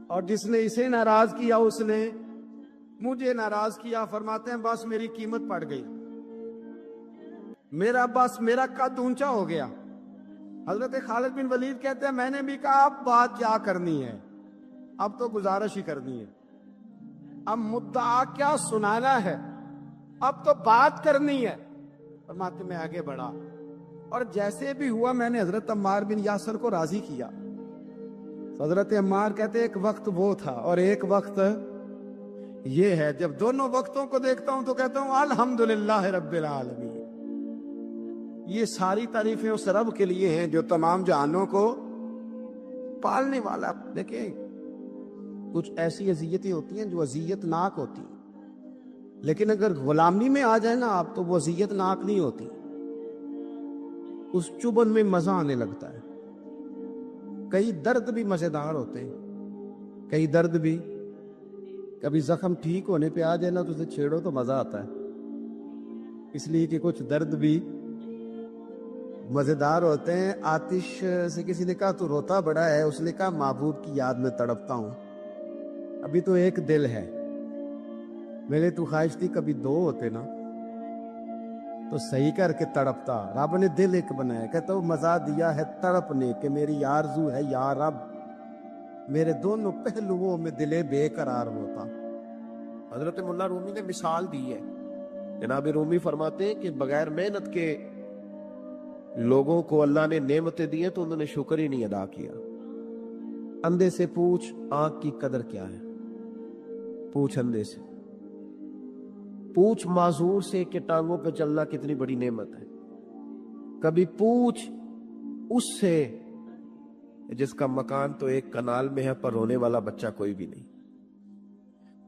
اور جس نے اسے ناراض کیا اس نے مجھے ناراض کیا۔ فرماتے ہیں بس میری قیمت پڑ گئی، میرا قد اونچا ہو گیا۔ حضرت خالد بن ولید کہتے ہیں میں نے بھی کہا اب بات کیا کرنی ہے، اب تو گزارش ہی کرنی ہے۔ اب مدعا کیا سنانا ہے، اب تو بات کرنی ہے۔ فرماتے میں آگے بڑھا اور جیسے بھی ہوا میں نے حضرت عمار بن یاسر کو راضی کیا۔ حضرت عمار کہتے ایک وقت وہ تھا اور ایک وقت یہ ہے، جب دونوں وقتوں کو دیکھتا ہوں تو کہتا ہوں الحمدللہ رب العالمین۔ یہ ساری تعریفیں اس رب کے لیے ہیں جو تمام جہانوں کو پالنے والا۔ دیکھیں کچھ ایسی اذیتیں ہوتی ہیں جو اذیت ناک ہوتی ہیں، لیکن اگر غلامی میں آ جائے نا آپ تو وہ اذیت ناک نہیں ہوتی، اس چبن میں مزہ آنے لگتا ہے۔ کئی درد بھی مزیدار ہوتے ہیں، کئی درد بھی، کبھی زخم ٹھیک ہونے پہ آ جائے نا تو اسے چھیڑو تو مزہ آتا ہے، اس لیے کہ کچھ درد بھی مزیدار ہوتے ہیں۔ آتش سے کسی نے کہا تو روتا بڑا ہے، اس نے کہا معبود کی یاد میں تڑپتا ہوں، ابھی تو ایک دل ہے، میرے تو خواہش تھی کبھی دو ہوتے نا تو صحیح کر کے تڑپتا۔ رب نے دل ایک بنایا، کہتا وہ مزہ دیا ہے تڑپنے کہ میری آرزو ہے یا رب میرے دونوں پہلوؤں میں دل بے قرار ہوتا۔ حضرت مولا رومی نے مثال دی ہے۔ جناب رومی فرماتے ہیں کہ بغیر محنت کے لوگوں کو اللہ نے نعمتیں دی ہیں تو انہوں نے شکر ہی نہیں ادا کیا۔ اندھے سے پوچھ آنکھ کی قدر کیا ہے، پوچھ اندھے سے، پوچھ معذور سے کہ ٹانگوں پہ چلنا کتنی بڑی نعمت ہے، کبھی پوچھ اس سے جس کا مکان تو ایک کنال میں ہے پر رونے والا بچہ کوئی بھی نہیں،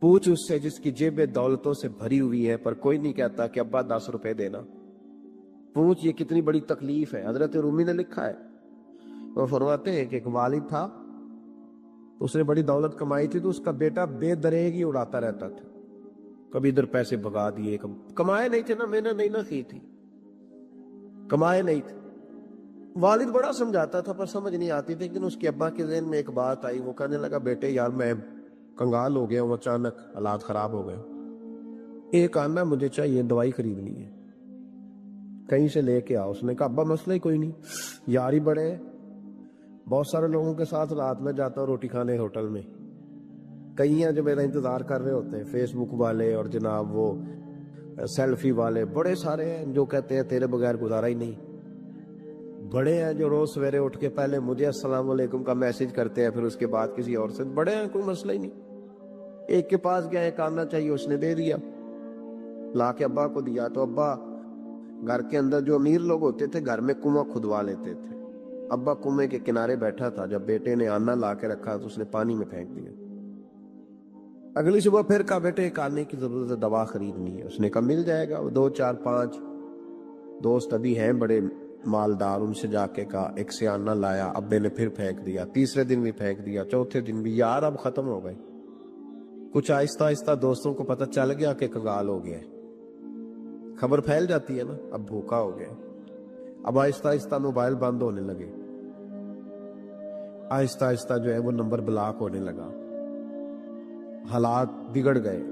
پوچھ اس سے جس کی جیبیں دولتوں سے بھری ہوئی ہے پر کوئی نہیں کہتا کہ ابا 10 روپے دینا، پوچھ یہ کتنی بڑی تکلیف ہے۔ حضرت رومی نے لکھا ہے، وہ فرماتے ہیں کہ ایک والد تھا تو اس نے بڑی دولت کمائی تھی تو اس کا بیٹا بے دریغ ہی اڑاتا رہتا تھا، کبھی ادھر پیسے بھگا دیے، کمائے نہیں تھے نا، محنت نہیں نہ کی تھی، کمائے نہیں تھے۔ والد بڑا سمجھاتا تھا پر سمجھ نہیں آتی تھی، لیکن اس کے ابا کے ذہن میں ایک بات آئی، وہ کہنے لگا بیٹے یار میں کنگال ہو گیا ہوں، اچانک حالات خراب ہو گئے، ایک آنا مجھے چاہیے، دوائی خریدنی ہے، کہیں سے لے کے آؤ۔ اس نے کہا ابا مسئلہ ہی کوئی نہیں، یار ہی بڑے ہیں، بہت سارے لوگوں کے ساتھ رات میں جاتا ہوں روٹی کھانے ہوٹل میں، کئی ہیں جو میرا انتظار کر رہے ہوتے ہیں، فیس بک والے اور جناب وہ سیلفی والے، بڑے سارے ہیں جو کہتے ہیں تیرے بغیر گزارا ہی نہیں، بڑے ہیں جو روز سویرے اٹھ کے پہلے مجھے السلام علیکم کا میسج کرتے ہیں پھر اس کے بعد کسی اور سے، بڑے ہیں کوئی مسئلہ ہی نہیں۔ ایک کے پاس گیا، ایک آنا چاہیے، اس نے دے دیا، لا کے ابا کو دیا تو ابا گھر کے اندر جو امیر لوگ ہوتے تھے گھر میں کنواں کھدوا لیتے تھے، ابا کنویں کے کنارے بیٹھا تھا، جب بیٹے نے آنا لا کے رکھا تو اس نے پانی میں پھینک دیا۔ اگلی صبح پھر کہا بیٹے ایک آنے کی ضرورت ہے، دوا خریدنی ہے، اس نے کہا مل جائے گا۔ 2 4 5 دوست ابھی ہیں بڑے مالدار، ان سے جا کے کہا، ایک سے آنا لایا، ابے نے پھر پھینک دیا، تیسرے دن بھی پھینک دیا، چوتھے دن بھی، یار اب ختم ہو گئے۔ کچھ آہستہ آہستہ دوستوں کو پتہ چل گیا کہ کنگال ہو گیا ہے، خبر پھیل جاتی ہے نا، اب بھوکا ہو گیا، اب آہستہ آہستہ موبائل بند ہونے لگے، آہستہ آہستہ جو ہے وہ نمبر بلاک ہونے لگا، حالات بگڑ گئے۔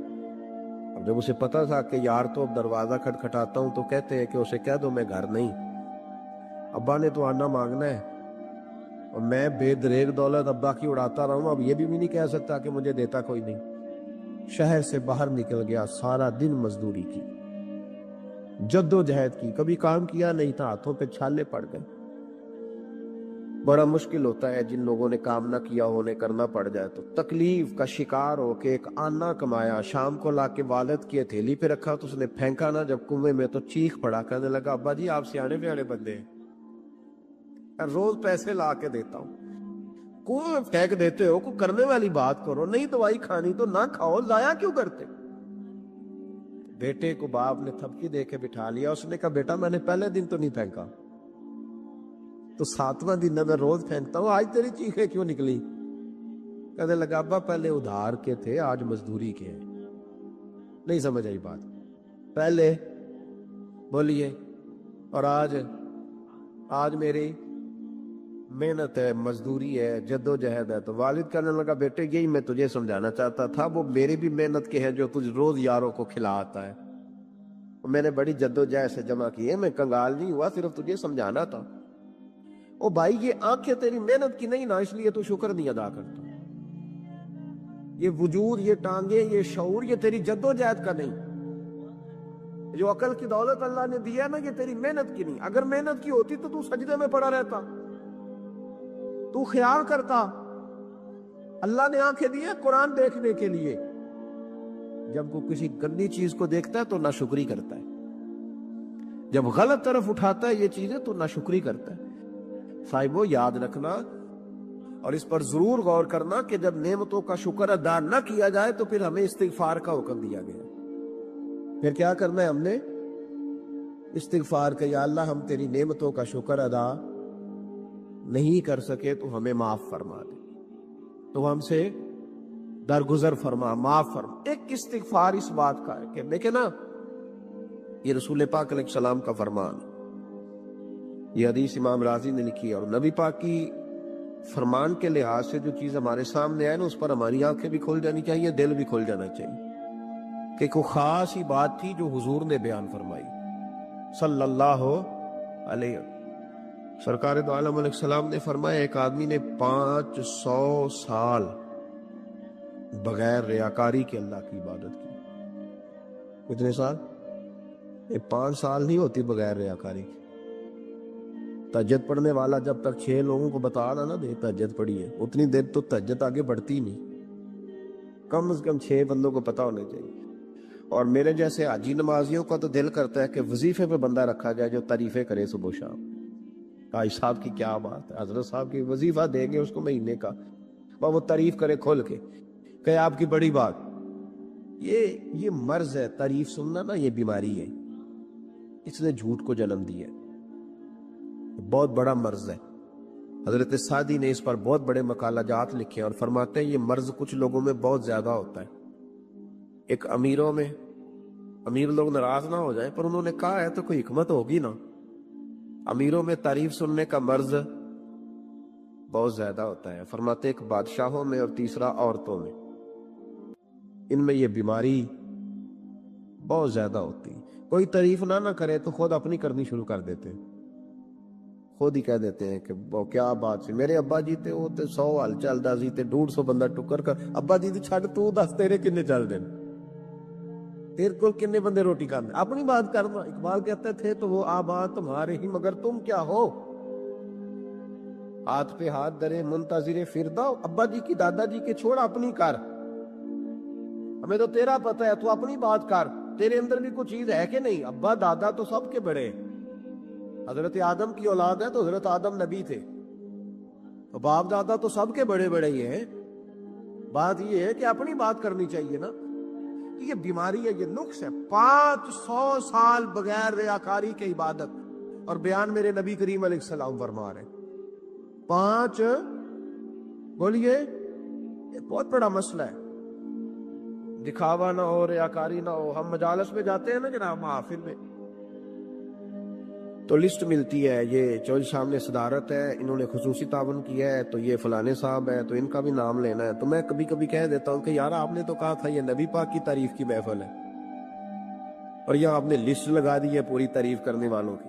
اب جب اسے پتہ تھا کہ یار تو اب دروازہ کھٹکھٹاتا ہوں تو کہتے ہیں کہ اسے کہہ دو میں گھر نہیں، ابا نے تو آنا مانگنا ہے اور میں بے دریغ دولت ابا کی اڑاتا رہا ہوں، اب یہ بھی نہیں کہہ سکتا کہ مجھے دیتا کوئی نہیں۔ شہر سے باہر نکل گیا، سارا دن مزدوری کی، جد و جہد کی، کبھی کام کیا نہیں تھا، ہاتھوں پہ چھالے پڑ گئے۔ بڑا مشکل ہوتا ہے جن لوگوں نے کام نہ کیا ہو، انہیں کرنا پڑ جائے تو تکلیف کا شکار ہو کے ایک آنا کمایا، شام کو لا کے والد کی ہتھیلی پہ رکھا تو اس نے پھینکا نا جب کنویں میں تو چیخ پڑا، کہنے لگا ابا جی آپ سیانے بیانے بندے ہیں، روز پیسے لا کے دیتا ہوں، کنویں پھینک دیتے ہو، کوئی کرنے والی بات کرو، نہیں دوائی کھانی تو نہ کھاؤ، ضائع کیوں کرتے؟ بیٹے کو باپ نے تھپکی دے کے بٹھا لیا، اس نے کہا بیٹا میں نے پہلے دن تو نہیں پھینکا، تو 7واں دن میں روز پھینکتا ہوں، آج تیری چیخیں کیوں نکلی؟ کہنے لگا ابا پہلے ادھار کے تھے آج مزدوری کے ہیں۔ نہیں سمجھ آئی بات؟ پہلے بولیے اور آج میری محنت ہے، مزدوری ہے، جد و جہد ہے۔ تو والد کہنے لگا بیٹے یہی میں تجھے سمجھانا چاہتا تھا، وہ میری بھی محنت کے ہیں جو تجھ روز یاروں کو کھلا آتا ہے، میں نے بڑی جد و جہد سے جمع کی ہے، میں کنگال نہیں ہوا، صرف تجھے سمجھانا تھا۔ او بھائی یہ آنکھیں تیری محنت کی نہیں نا، اس لیے تو شکر نہیں ادا کرتا۔ یہ وجود، یہ ٹانگیں، یہ شعور، یہ تیری جدوجہد کا نہیں. جو عقل کی دولت اللہ نے دیا نا، یہ تیری محنت کی نہیں. اگر محنت کی ہوتی تو سجدے میں پڑا رہتا، تو خیال کرتا. اللہ نے آنکھیں دی ہیں قرآن دیکھنے کے لیے. جب وہ کسی گندی چیز کو دیکھتا ہے تو ناشکری کرتا ہے. جب غلط طرف اٹھاتا ہے یہ چیزیں تو ناشکری کرتا ہے. صاحبو یاد رکھنا اور اس پر ضرور غور کرنا کہ جب نعمتوں کا شکر ادا نہ کیا جائے تو پھر ہمیں استغفار کا حکم دیا گیا. پھر کیا کرنا ہے ہم نے؟ استغفار کہ یا اللہ ہم تیری نعمتوں کا شکر ادا نہیں کر سکے تو ہمیں معاف فرما دے، تو ہم سے درگزر فرما، معاف فرما. ایک استغفار اس بات کا ہے کہ دیکھیں نا، یہ رسول پاک علیہ السلام کا فرمان، یہ حدیث امام رازی نے لکھی ہے. اور نبی پاک کی فرمان کے لحاظ سے جو چیز ہمارے سامنے آئے نا، اس پر ہماری آنکھیں بھی کھل جانی چاہیے، دل بھی کھل جانا چاہیے. کہ کوئی خاص ہی بات تھی جو حضور نے بیان فرمائی صلی اللہ علیہ وسلم. سرکار دو عالم علیہ السلام نے فرمایا ایک آدمی نے 500 سال بغیر ریاکاری کے اللہ کی عبادت کی. کتنے سال؟ یہ 5 سال نہیں ہوتی بغیر ریاکاری کی. تہجد پڑھنے والا جب تک 6 لوگوں کو بتا رہا نا دے تہجد پڑھی ہے، اتنی دیر تو تہجد آگے بڑھتی نہیں. کم از کم 6 بندوں کو پتا ہونا چاہیے. اور میرے جیسے حاجی نمازیوں کا تو دل کرتا ہے کہ وظیفے پہ بندہ رکھا جائے جو تعریفیں کرے صبح و شام. حاج صاحب کی کیا بات ہے، حضرت صاحب کی وظیفہ دیں گے اس کو مہینے کا، وہ تعریف کرے کھول کے کہ آپ کی بڑی بات. یہ مرض ہے، تعریف سننا نا یہ بیماری ہے. اس نے جھوٹ کو جنم دیا ہے، بہت بڑا مرض ہے. حضرت سعدی نے اس پر بہت بڑے مقالہ جات لکھے اور فرماتے ہیں یہ مرض کچھ لوگوں میں بہت زیادہ ہوتا ہے. ایک امیروں میں، امیر لوگ ناراض نہ ہو جائیں پر انہوں نے کہا ہے تو کوئی حکمت ہوگی نا. امیروں میں تعریف سننے کا مرض بہت زیادہ ہوتا ہے. فرماتے ایک بادشاہوں میں اور تیسرا عورتوں میں، ان میں یہ بیماری بہت زیادہ ہوتی ہے. کوئی تعریف نہ کرے تو خود اپنی کرنی شروع کر دیتے ہیں. خود ہی کہہ دیتے ہیں کہ وہ کیا بات سی، میرے ابا جی تے وہ تے 100 ہل چلدا سی تے 150 بندہ ٹکر کر. ابا جی تے چھڈ تو دس تیرے کنے چل دین، تیرے کو کنے بندے روٹی کھاندے، اپنی بات کرنا. اقبال کہتے تھے تو وہ آباد تمہارے ہی مگر تم کیا ہو، ہاتھ پہ ہاتھ درے منتظر فردا. ابا جی کی دادا جی کے چھوڑ، اپنی کر. ہمیں تو تیرا پتہ ہے، تو اپنی بات کر. تیرے اندر بھی کوئی چیز ہے کہ نہیں؟ ابا دادا تو سب کے بڑے، حضرت آدم کی اولاد ہے تو حضرت آدم نبی تھے، تو باپ دادا تو سب کے بڑے بڑے ہی ہیں. بات یہ ہے کہ اپنی بات کرنی چاہیے نا. یہ بیماری ہے، یہ نقص ہے. 500 سال بغیر ریاکاری کی عبادت، اور بیان میرے نبی کریم علیہ السلام فرما رہے ہیں 5. بولیے، یہ بہت بڑا مسئلہ ہے. دکھاوا نہ ہو، ریاکاری نہ ہو. ہم مجالس میں جاتے ہیں نا جناب، محافل میں، تو لسٹ ملتی ہے، یہ چودھری صاحب نے صدارت ہے، انہوں نے خصوصی تعاون کیا ہے، تو یہ فلانے صاحب ہے تو ان کا بھی نام لینا ہے. تو میں کبھی کبھی کہہ دیتا ہوں کہ یار آپ نے تو کہا تھا یہ نبی پاک کی تعریف کی محفل ہے، اور یہاں آپ نے لسٹ لگا دی ہے پوری تعریف کرنے والوں کی.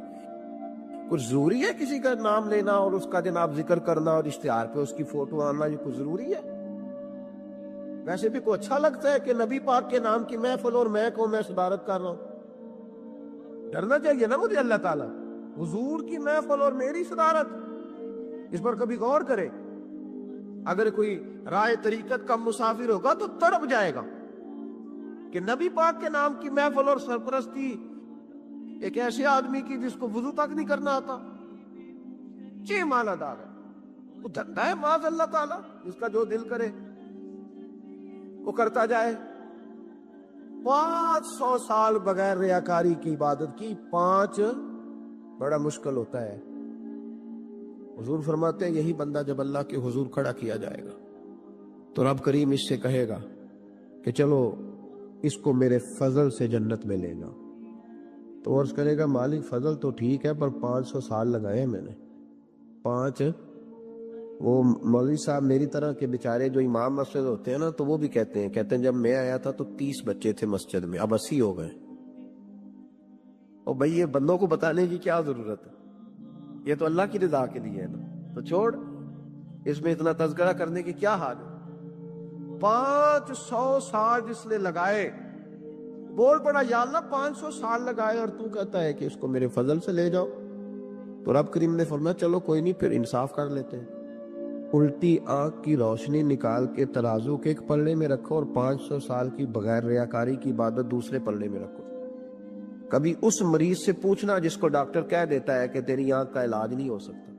کچھ ضروری ہے کسی کا نام لینا اور اس کا جناب ذکر کرنا اور اشتہار پہ اس کی فوٹو آنا؟ یہ کچھ ضروری ہے؟ ویسے بھی کوئی اچھا لگتا ہے کہ نبی پاک کے نام کی محفل اور میں صدارت کر رہا ہوں؟ ڈرنا چاہیے نا مجھے اللہ تعالیٰ. حضور کی محفل اور میری صدارت، اس پر کبھی غور کرے. اگر کوئی رائے طریقت کا مسافر ہوگا تو تڑپ جائے گا کہ نبی پاک کے نام کی محفل اور سرپرستی ایک ایسے آدمی کی جس کو وضو تک نہیں کرنا آتا. مالا دار ہے، وہ دھندا ہے معاذ اللہ تعالیٰ. جس کا جو دل کرے وہ کرتا جائے. 500 سال بغیر ریاکاری کی عبادت کی. 5 بڑا مشکل ہوتا ہے. حضور فرماتے ہیں یہی بندہ جب اللہ کے حضور کھڑا کیا جائے گا تو رب کریم اس سے کہے گا کہ چلو اس کو میرے فضل سے جنت میں لے جاؤ. تو عرض کرے گا مالک فضل تو ٹھیک ہے پر 500 سال لگائے میں نے. 5 وہ مولوی صاحب میری طرح کے بیچارے جو امام مسجد ہوتے ہیں نا، تو وہ بھی کہتے ہیں جب میں آیا تھا تو 30 بچے تھے مسجد میں، اب 80 ہو گئے. اور بھئی یہ بندوں کو بتانے کی کیا ضرورت ہے؟ یہ تو اللہ کی رضا کے لیے ہے نا، تو چھوڑ اس میں اتنا تذکرہ کرنے کی کیا حال ہے. 500 سال جس نے لگائے، بول پڑا یا اللہ 500 سال لگائے اور تو کہتا ہے کہ اس کو میرے فضل سے لے جاؤ۔ تو رب کریم نے فرمایا چلو کوئی نہیں، پھر انصاف کر لیتے ہیں، الٹی آنکھ کی روشنی نکال کے ترازو کے ایک پلڑے میں رکھو اور 500 سال کی بغیر ریاکاری کی عبادت دوسرے پلڑے میں رکھو۔ کبھی اس مریض سے پوچھنا جس کو ڈاکٹر کہہ دیتا ہے کہ تیری آنکھ کا علاج نہیں ہو سکتا،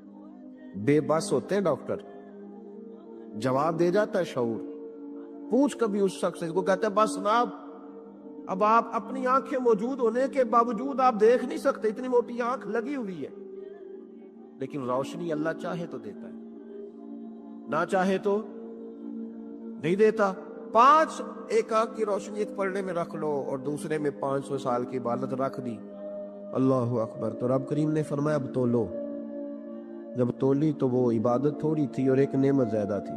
بے بس ہوتے ہیں ڈاکٹر، جواب دے جاتا ہے شعور۔ پوچھ کبھی اس شخص سے، کو کہتا ہے بس جناب اب آپ اپنی آنکھیں موجود ہونے کے باوجود آپ دیکھ نہیں سکتے، اتنی موٹی آنکھ لگی ہوئی ہے، لیکن روشنی اللہ چاہے تو دیتا ہے، نہ چاہے تو نہیں دیتا۔ ایک آنکھ کی روشنی ایک پلڑے میں رکھ لو اور دوسرے میں 500 سال کی عبادت رکھ دی، اللہ اکبر۔ تو رب کریم نے فرمایا اب تولو۔ جب تولی تو وہ عبادت تھوڑی تھی اور ایک نعمت زیادہ تھی۔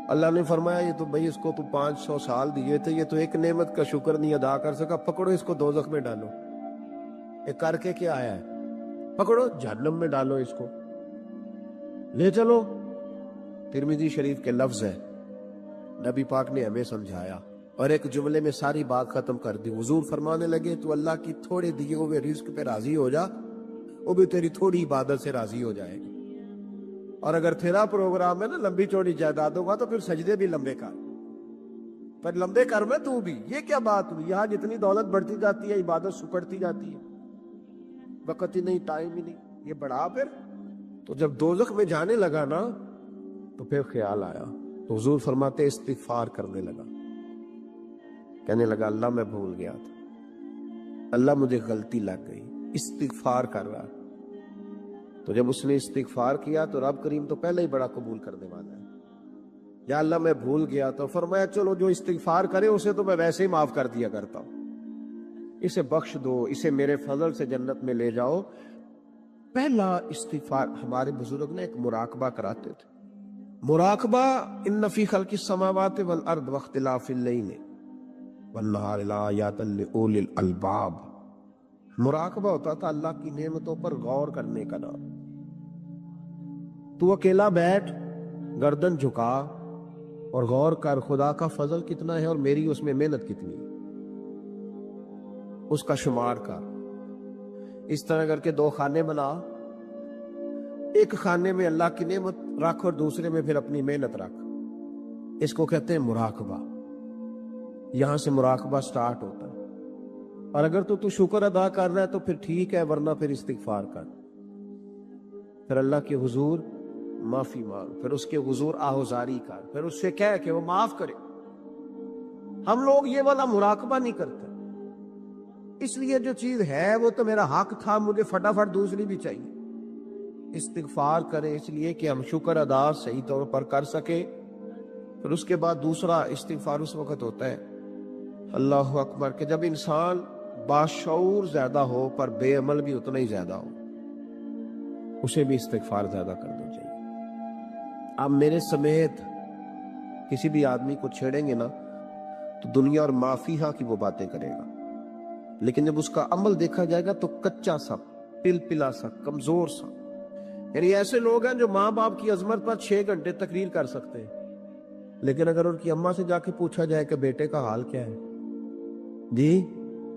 اللہ نے فرمایا یہ تو بھائی اس کو تو 500 سال دیے تھے، یہ تو ایک نعمت کا شکر نہیں ادا کر سکا، پکڑو اس کو دوزخ میں ڈالو۔ یہ کر کے کیا آیا ہے؟ پکڑو جہنم میں ڈالو، اس کو لے چلو۔ ترمذی شریف کے لفظ ہے، نبی پاک نے ہمیں سمجھایا اور ایک جملے میں ساری بات ختم کر دی۔ حضور فرمانے لگے تو اللہ کی تھوڑے دیے ہوئے رزق پہ راضی ہو جا، وہ بھی تیری تھوڑی عبادت سے راضی ہو جائے گی۔ اور اگر تیرا پروگرام ہے نا لمبی چوڑی جائیدادوں کا، تو پھر سجدے بھی لمبے کر، پر لمبے کر میں تو بھی۔ یہ کیا بات ہوئی؟ یہاں جتنی دولت بڑھتی جاتی ہے عبادت سکڑتی جاتی ہے، وقت ہی نہیں، ٹائم ہی نہیں، یہ بڑھا پھر۔ تو جب دوزخ میں جانے لگا نا تو پھر خیال آیا، تو حضور فرماتے استغفار کرنے لگا، کہنے لگا اللہ میں بھول گیا تھا، اللہ مجھے غلطی لگ گئی، استغفار کر رہا۔ تو جب اس نے استغفار کیا تو رب کریم تو پہلے ہی بڑا قبول کرنے والا ہے، یا اللہ میں بھول گیا، تو فرمایا چلو جو استغفار کرے اسے تو میں ویسے ہی معاف کر دیا کرتا ہوں، اسے بخش دو، اسے میرے فضل سے جنت میں لے جاؤ۔ پہلا استغفار ہمارے بزرگ نے ایک مراقبہ کراتے تھے، مراقبہ ان فی خلق السماوات والارض واختلاف اللیل والنہار لآیات لأولی الالباب۔ مراقبہ ہوتا تھا اللہ کی نعمتوں پر غور کرنے کا نام۔ تو اکیلا بیٹھ، گردن جھکا اور غور کر خدا کا فضل کتنا ہے اور میری اس میں محنت کتنی ہے، اس کا شمار کر۔ اس طرح کر کے 2 خانے بنا، ایک خانے میں اللہ کی نعمت رکھ اور دوسرے میں پھر اپنی محنت رکھ، اس کو کہتے ہیں مراقبہ۔ یہاں سے مراقبہ سٹارٹ ہوتا ہے، اور اگر تو شکر ادا کر رہا ہے تو پھر ٹھیک ہے، ورنہ پھر استغفار کر، پھر اللہ کے حضور معافی مانگ، پھر اس کے حضور آہوزاری کر، پھر اس سے کہہ کہ وہ معاف کرے۔ ہم لوگ یہ والا مراقبہ نہیں کرتے، اس لیے جو چیز ہے وہ تو میرا حق تھا، مجھے فٹافٹ دوسری بھی چاہیے۔ استغفار کریں اس لیے کہ ہم شکر ادا صحیح طور پر کر سکے، پھر اس کے بعد دوسرا استغفار اس وقت ہوتا ہے اللہ اکبر کہ جب انسان باشعور زیادہ ہو پر بے عمل بھی اتنا ہی زیادہ ہو، اسے بھی استغفار زیادہ کر دو چاہیے۔ آپ میرے سمیت کسی بھی آدمی کو چھیڑیں گے نا تو دنیا اور مافیہ کی وہ باتیں کرے گا، لیکن جب اس کا عمل دیکھا جائے گا تو کچا سا، پل پلا سا، کمزور سا۔ یعنی ایسے لوگ ہیں جو ماں باپ کی عظمت پر 6 گھنٹے تقریر کر سکتے ہیں، لیکن اگر ان کی اماں سے جا کے پوچھا جائے کہ بیٹے کا حال کیا ہے جی،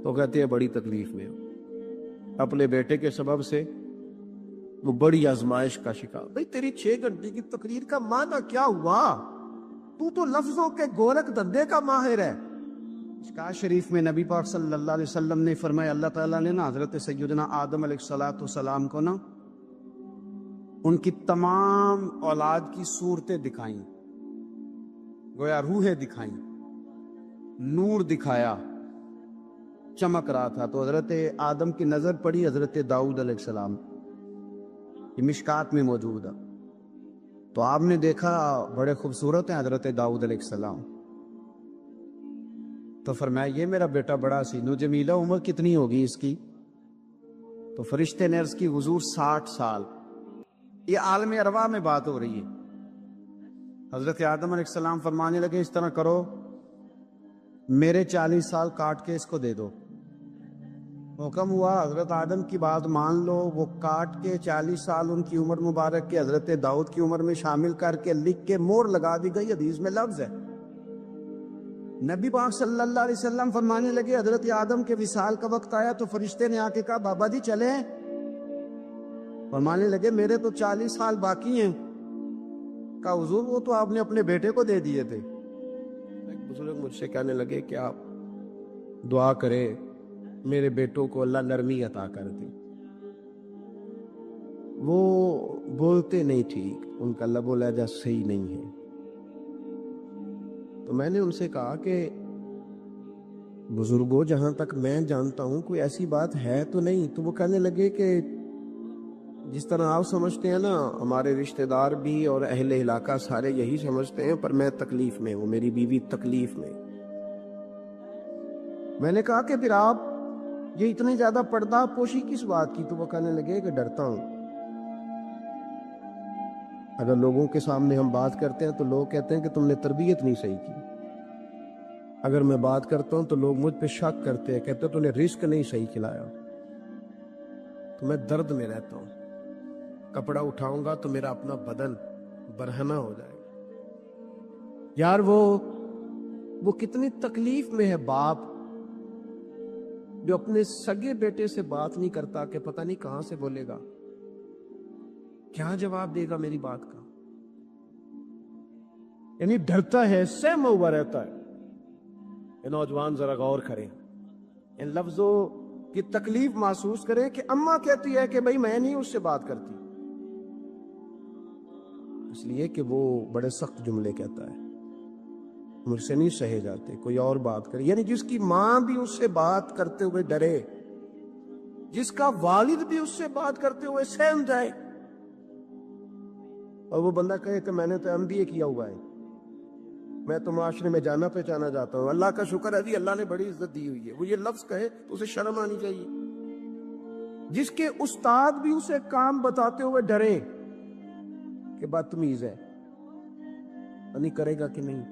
تو کہتے ہیں بڑی تکلیف میں ہو، اپنے بیٹے کے سبب سے وہ بڑی آزمائش کا شکار۔ بھئی تیری 6 گھنٹے کی تقریر کا معنی کیا ہوا؟ تو لفظوں کے گورکھ دھندے کا ماہر ہے۔ مشکات شریف میں نبی پاک صلی اللہ علیہ وسلم نے فرمایا اللہ تعالیٰ نے نا حضرت سیدنا آدم علیہ السلام کو نا ان کی تمام اولاد کی صورتیں دکھائیں، گویا روحیں دکھائیں، نور دکھایا، چمک رہا تھا۔ تو حضرت آدم کی نظر پڑی حضرت داؤد علیہ السلام، یہ مشکات میں موجود ہے۔ تو آپ نے دیکھا بڑے خوبصورت ہیں حضرت داؤد علیہ السلام، تو فرمایا یہ میرا بیٹا بڑا حسین و جمیلہ، عمر کتنی ہوگی اس کی؟ تو فرشتے نے عرض کی حضور 60 سال۔ یہ عالم ارواح میں بات ہو رہی ہے۔ حضرت آدم علیہ السلام فرمانے لگے اس طرح کرو، میرے 40 سال کاٹ کے اس کو دے دو۔ حکم ہوا، حضرت آدم کی بات مان لو، وہ کاٹ کے 40 سال ان کی عمر مبارک کے حضرت داؤد کی عمر میں شامل کر کے لکھ کے مہر لگا دی گئی، حدیث میں لفظ ہے۔ نبی پاک صلی اللہ علیہ وسلم فرمانے لگے حضرت آدم کے وصال کا وقت آیا تو فرشتے نے آ کے کہا بابا جی چلیں. فرمانے لگے میرے تو 40 سال باقی ہیں. کہا حضور وہ تو آپ نے اپنے بیٹے کو دے دیے تھے. ایک بزرگ مجھ سے کہنے لگے کہ آپ دعا کریں میرے بیٹوں کو اللہ نرمی عطا کر دے. وہ بولتے نہیں ٹھیک، ان کا لب و لہجہ صحیح نہیں ہے. تو میں نے ان سے کہا کہ بزرگوں جہاں تک میں جانتا ہوں کوئی ایسی بات ہے تو نہیں. تو وہ کہنے لگے کہ جس طرح آپ سمجھتے ہیں نا ہمارے رشتہ دار بھی اور اہل علاقہ سارے یہی سمجھتے ہیں، پر میں تکلیف میں ہوں، میری بیوی تکلیف میں. میں نے کہا کہ پھر آپ یہ اتنی زیادہ پردہ پوشی کس بات کی؟ تو وہ کہنے لگے کہ ڈرتا ہوں. اگر لوگوں کے سامنے ہم بات کرتے ہیں تو لوگ کہتے ہیں کہ تم نے تربیت نہیں صحیح کی. اگر میں بات کرتا ہوں تو لوگ مجھ پہ شک کرتے ہیں، کہتے ہیں تو نے رزق نہیں صحیح کھلایا. تو میں درد میں رہتا ہوں. کپڑا اٹھاؤں گا تو میرا اپنا بدن برہنہ ہو جائے گا. یار وہ کتنی تکلیف میں ہے باپ جو اپنے سگے بیٹے سے بات نہیں کرتا کہ پتہ نہیں کہاں سے بولے گا، کیا جواب دے گا میری بات کا. یعنی ڈرتا ہے، سہما ہوا رہتا ہے. یہ نوجوان ذرا غور کریں، ان لفظوں کی تکلیف محسوس کریں کہ اماں کہتی ہے کہ بھائی میں نہیں اس سے بات کرتی، اس لیے کہ وہ بڑے سخت جملے کہتا ہے، مجھ سے نہیں سہے جاتے، کوئی اور بات کرے. یعنی جس کی ماں بھی اس سے بات کرتے ہوئے ڈرے، جس کا والد بھی اس سے بات کرتے ہوئے سہم جائے، اور وہ بندہ کہے کہ میں نے تو MBA کیا ہوا ہے، میں تو معاشرے میں جانا پہچانا جاتا ہوں، اللہ کا شکر ہے جی اللہ نے بڑی عزت دی ہوئی ہے. وہ یہ لفظ کہے تو اسے شرم آنی چاہیے. جس کے استاد بھی اسے کام بتاتے ہوئے ڈرے کہ بدتمیز ہے، نہیں کرے گا کہ نہیں.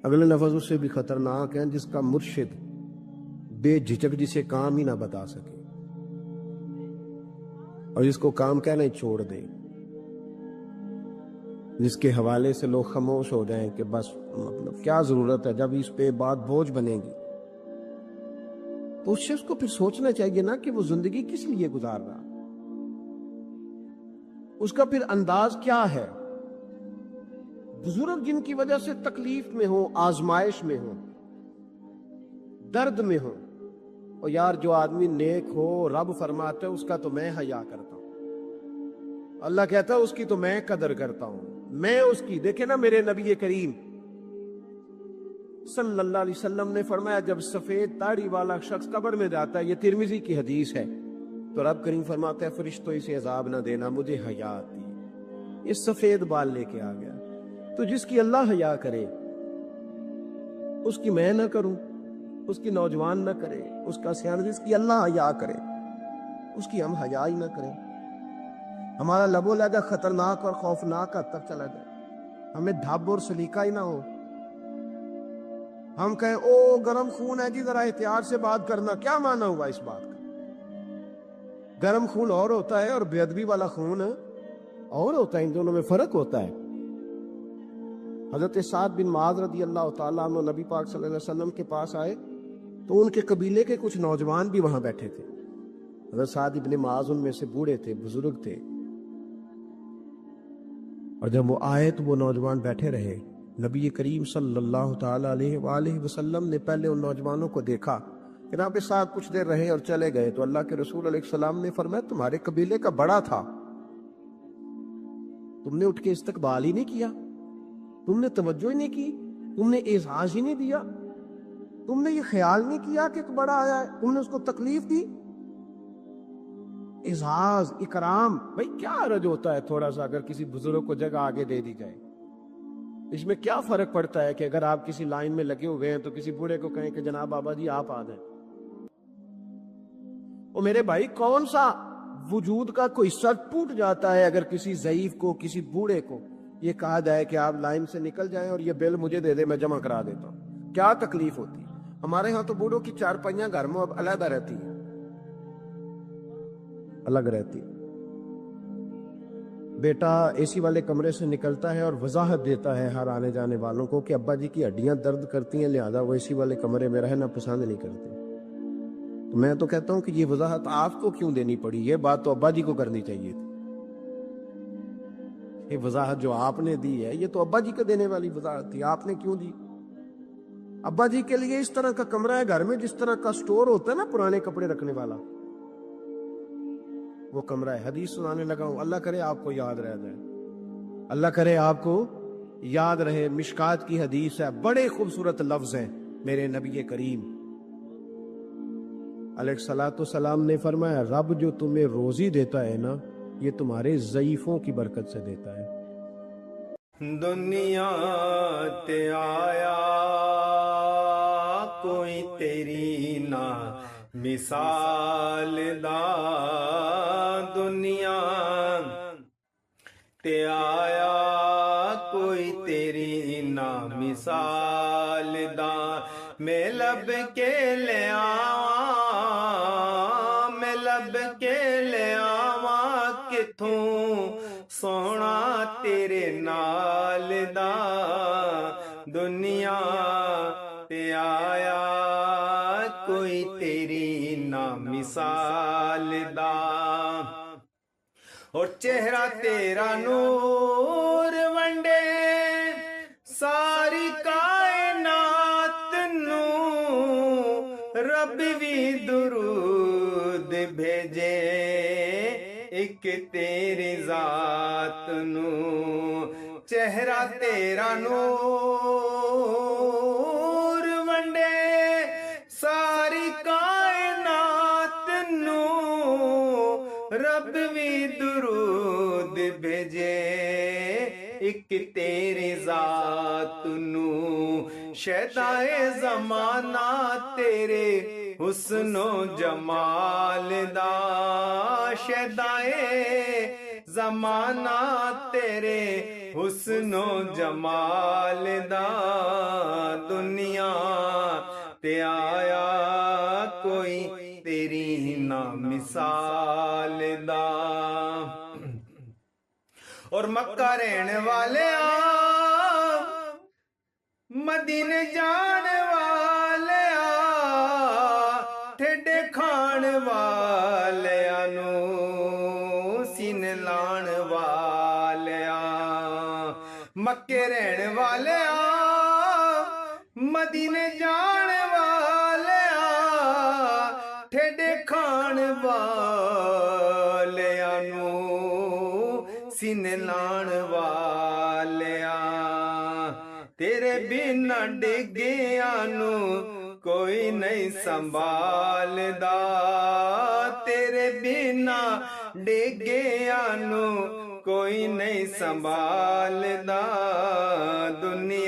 اگلے لفظ اس سے بھی خطرناک ہیں جس کا مرشد بے جھجک جسے کام ہی نہ بتا سکے اور جس کو کام کہنا ہی چھوڑ دے، جس کے حوالے سے لوگ خاموش ہو جائیں کہ بس مطلب کیا ضرورت ہے، جب اس پہ بات بوجھ بنے گی. تو اس شخص کو پھر سوچنا چاہیے نا کہ وہ زندگی کس لیے گزار رہا، اس کا پھر انداز کیا ہے. بزرگ جن کی وجہ سے تکلیف میں ہو، آزمائش میں ہو، درد میں ہو، اور یار جو آدمی نیک ہو رب فرماتا ہے اس کا تو میں حیا کرتا ہوں، اللہ کہتا ہے اس کی تو میں قدر کرتا ہوں، میں اس کی. دیکھیں نا میرے نبی کریم صلی اللہ علیہ وسلم نے فرمایا جب سفید داڑھی والا شخص قبر میں جاتا ہے، یہ ترمذی کی حدیث ہے، تو رب کریم فرماتا ہے فرشتوں اسے عذاب نہ دینا، مجھے حیا آتی ہے. یہ سفید بال لے کے آ گیا. تو جس کی اللہ حیا کرے اس کی میں نہ کروں، اس کی نوجوان نہ کرے، اس کا سیان، جس کی اللہ حیا کرے اس کی ہم حیا ہی نہ کریں. ہمارا لب و لہجہ خطرناک اور خوفناک حد تک چلا جائے، ہمیں ڈھب اور سلیقہ ہی نہ ہو. ہم کہیں او گرم خون ہے جی ذرا احتیاط سے بات کرنا، کیا معنی ہوا اس بات کا؟ گرم خون اور ہوتا ہے اور بے ادبی والا خون اور ہوتا ہے، ان دونوں میں فرق ہوتا ہے. حضرت سعد بن معاذ رضی اللہ تعالیٰ عنہ نبی پاک صلی اللہ علیہ وسلم کے پاس آئے تو ان کے قبیلے کے کچھ نوجوان بھی وہاں بیٹھے تھے. حضرت سعد بن معاذ ان میں سے بوڑھے تھے، بزرگ تھے، اور جب وہ آئے تو وہ نوجوان بیٹھے رہے. نبی کریم صلی اللہ تعالیٰ علیہ وآلہ وسلم نے پہلے ان نوجوانوں کو دیکھا کہ آپ کے ساتھ کچھ دیر رہے اور چلے گئے. تو اللہ کے رسول علیہ السلام نے فرمایا تمہارے قبیلے کا بڑا تھا، تم نے اٹھ کے استقبال ہی نہیں کیا، تم نے توجہ ہی نہیں کی، تم نے اعزاز ہی نہیں دیا، تم نے یہ خیال نہیں کیا کہ ایک بڑا آیا ہے، تم نے اس کو تکلیف دی. اعزاز اکرام، بھائی کیا حرج ہوتا ہے تھوڑا سا اگر کسی بزرگ کو جگہ آگے دے دی جائے؟ اس میں کیا فرق پڑتا ہے کہ اگر آپ کسی لائن میں لگے ہوئے ہیں تو کسی بوڑھے کو کہیں کہ جناب بابا جی آپ آ جائیں. اور میرے بھائی کون سا وجود کا کوئی حصہ ٹوٹ جاتا ہے اگر کسی ضعیف کو، کسی بوڑھے کو یہ کہا جائے کہ آپ لائن سے نکل جائیں اور یہ بل مجھے دے دے میں جمع کرا دیتا ہوں؟ کیا تکلیف ہوتی ہے؟ ہمارے ہاں تو بوڑھوں کی چارپائیاں گھر میں اب علیحدہ رہتی ہیں، الگ رہتی. بیٹا اے سی والے کمرے سے نکلتا ہے اور وضاحت دیتا ہے ہر آنے جانے والوں کو کہ ابا جی کی ہڈیاں درد کرتی ہیں، لہذا وہ اے سی والے کمرے میں رہنا پسند نہیں کرتے، تو میں تو کہتا ہوں کہ یہ وضاحت آپ کو کیوں دینی پڑی؟ یہ بات تو ابا جی کو کرنی چاہیے تھی۔ یہ وضاحت جو آپ نے دی ہے یہ تو ابا جی کو دینے والی وضاحت تھی، آپ نے کیوں دی؟ ابا جی کے لیے اس طرح کا کمرہ ہے گھر میں جس طرح کا سٹور ہوتا ہے نا پرانے کپڑے رکھنے والا، وہ کمرہ ہے۔ حدیث سنانے لگا ہوں، اللہ کرے آپ کو یاد رہ جائے، اللہ کرے آپ کو یاد رہے۔ مشکات کی حدیث ہے، بڑے خوبصورت لفظ ہیں میرے نبی کریم علیہ الصلوۃ والسلام نے فرمایا، رب جو تمہیں روزی دیتا ہے نا یہ تمہارے ضعیفوں کی برکت سے دیتا ہے۔ دنیا تے آیا کوئی تیری نہ مثال دا، دنیا تے آیا کوئی تیری نہ مثال دا، میں لب کے لے آواں، میں لب کے لے آواں کتھوں سونا تیرے نال دا، دنیا تے آیا کوئی تیری نہ مثال دا، اور چہرہ تیرا نور ونڈے ساری کائنات نو، رب بھی درود بھیجے ایک تیری ذات نو، چہرہ تیرا نور ونڈے ساری کائنات نو، رب بھی درود بھیجے ایک تیری ذات نو، شیدائے زمانہ تیرے حسن و جمال دا، شیدائے زمانہ تیرے حسن و جمال دا، دنیا تے آیا کوئی تیری نہ مثال دا، اور مکہ رہنے والے مدینے جان والے ٹھڈے کھان والے سین لان والے، مکے رہنے والے مدینے جان والے ٹھڈے کھان والے سین لان والے، تیرے بنا ڈگیاں نو کوئی نہیں سنبھالدا، تیرے بنا ڈگیاں نو کوئی نہیں سنبھالدا، دنیا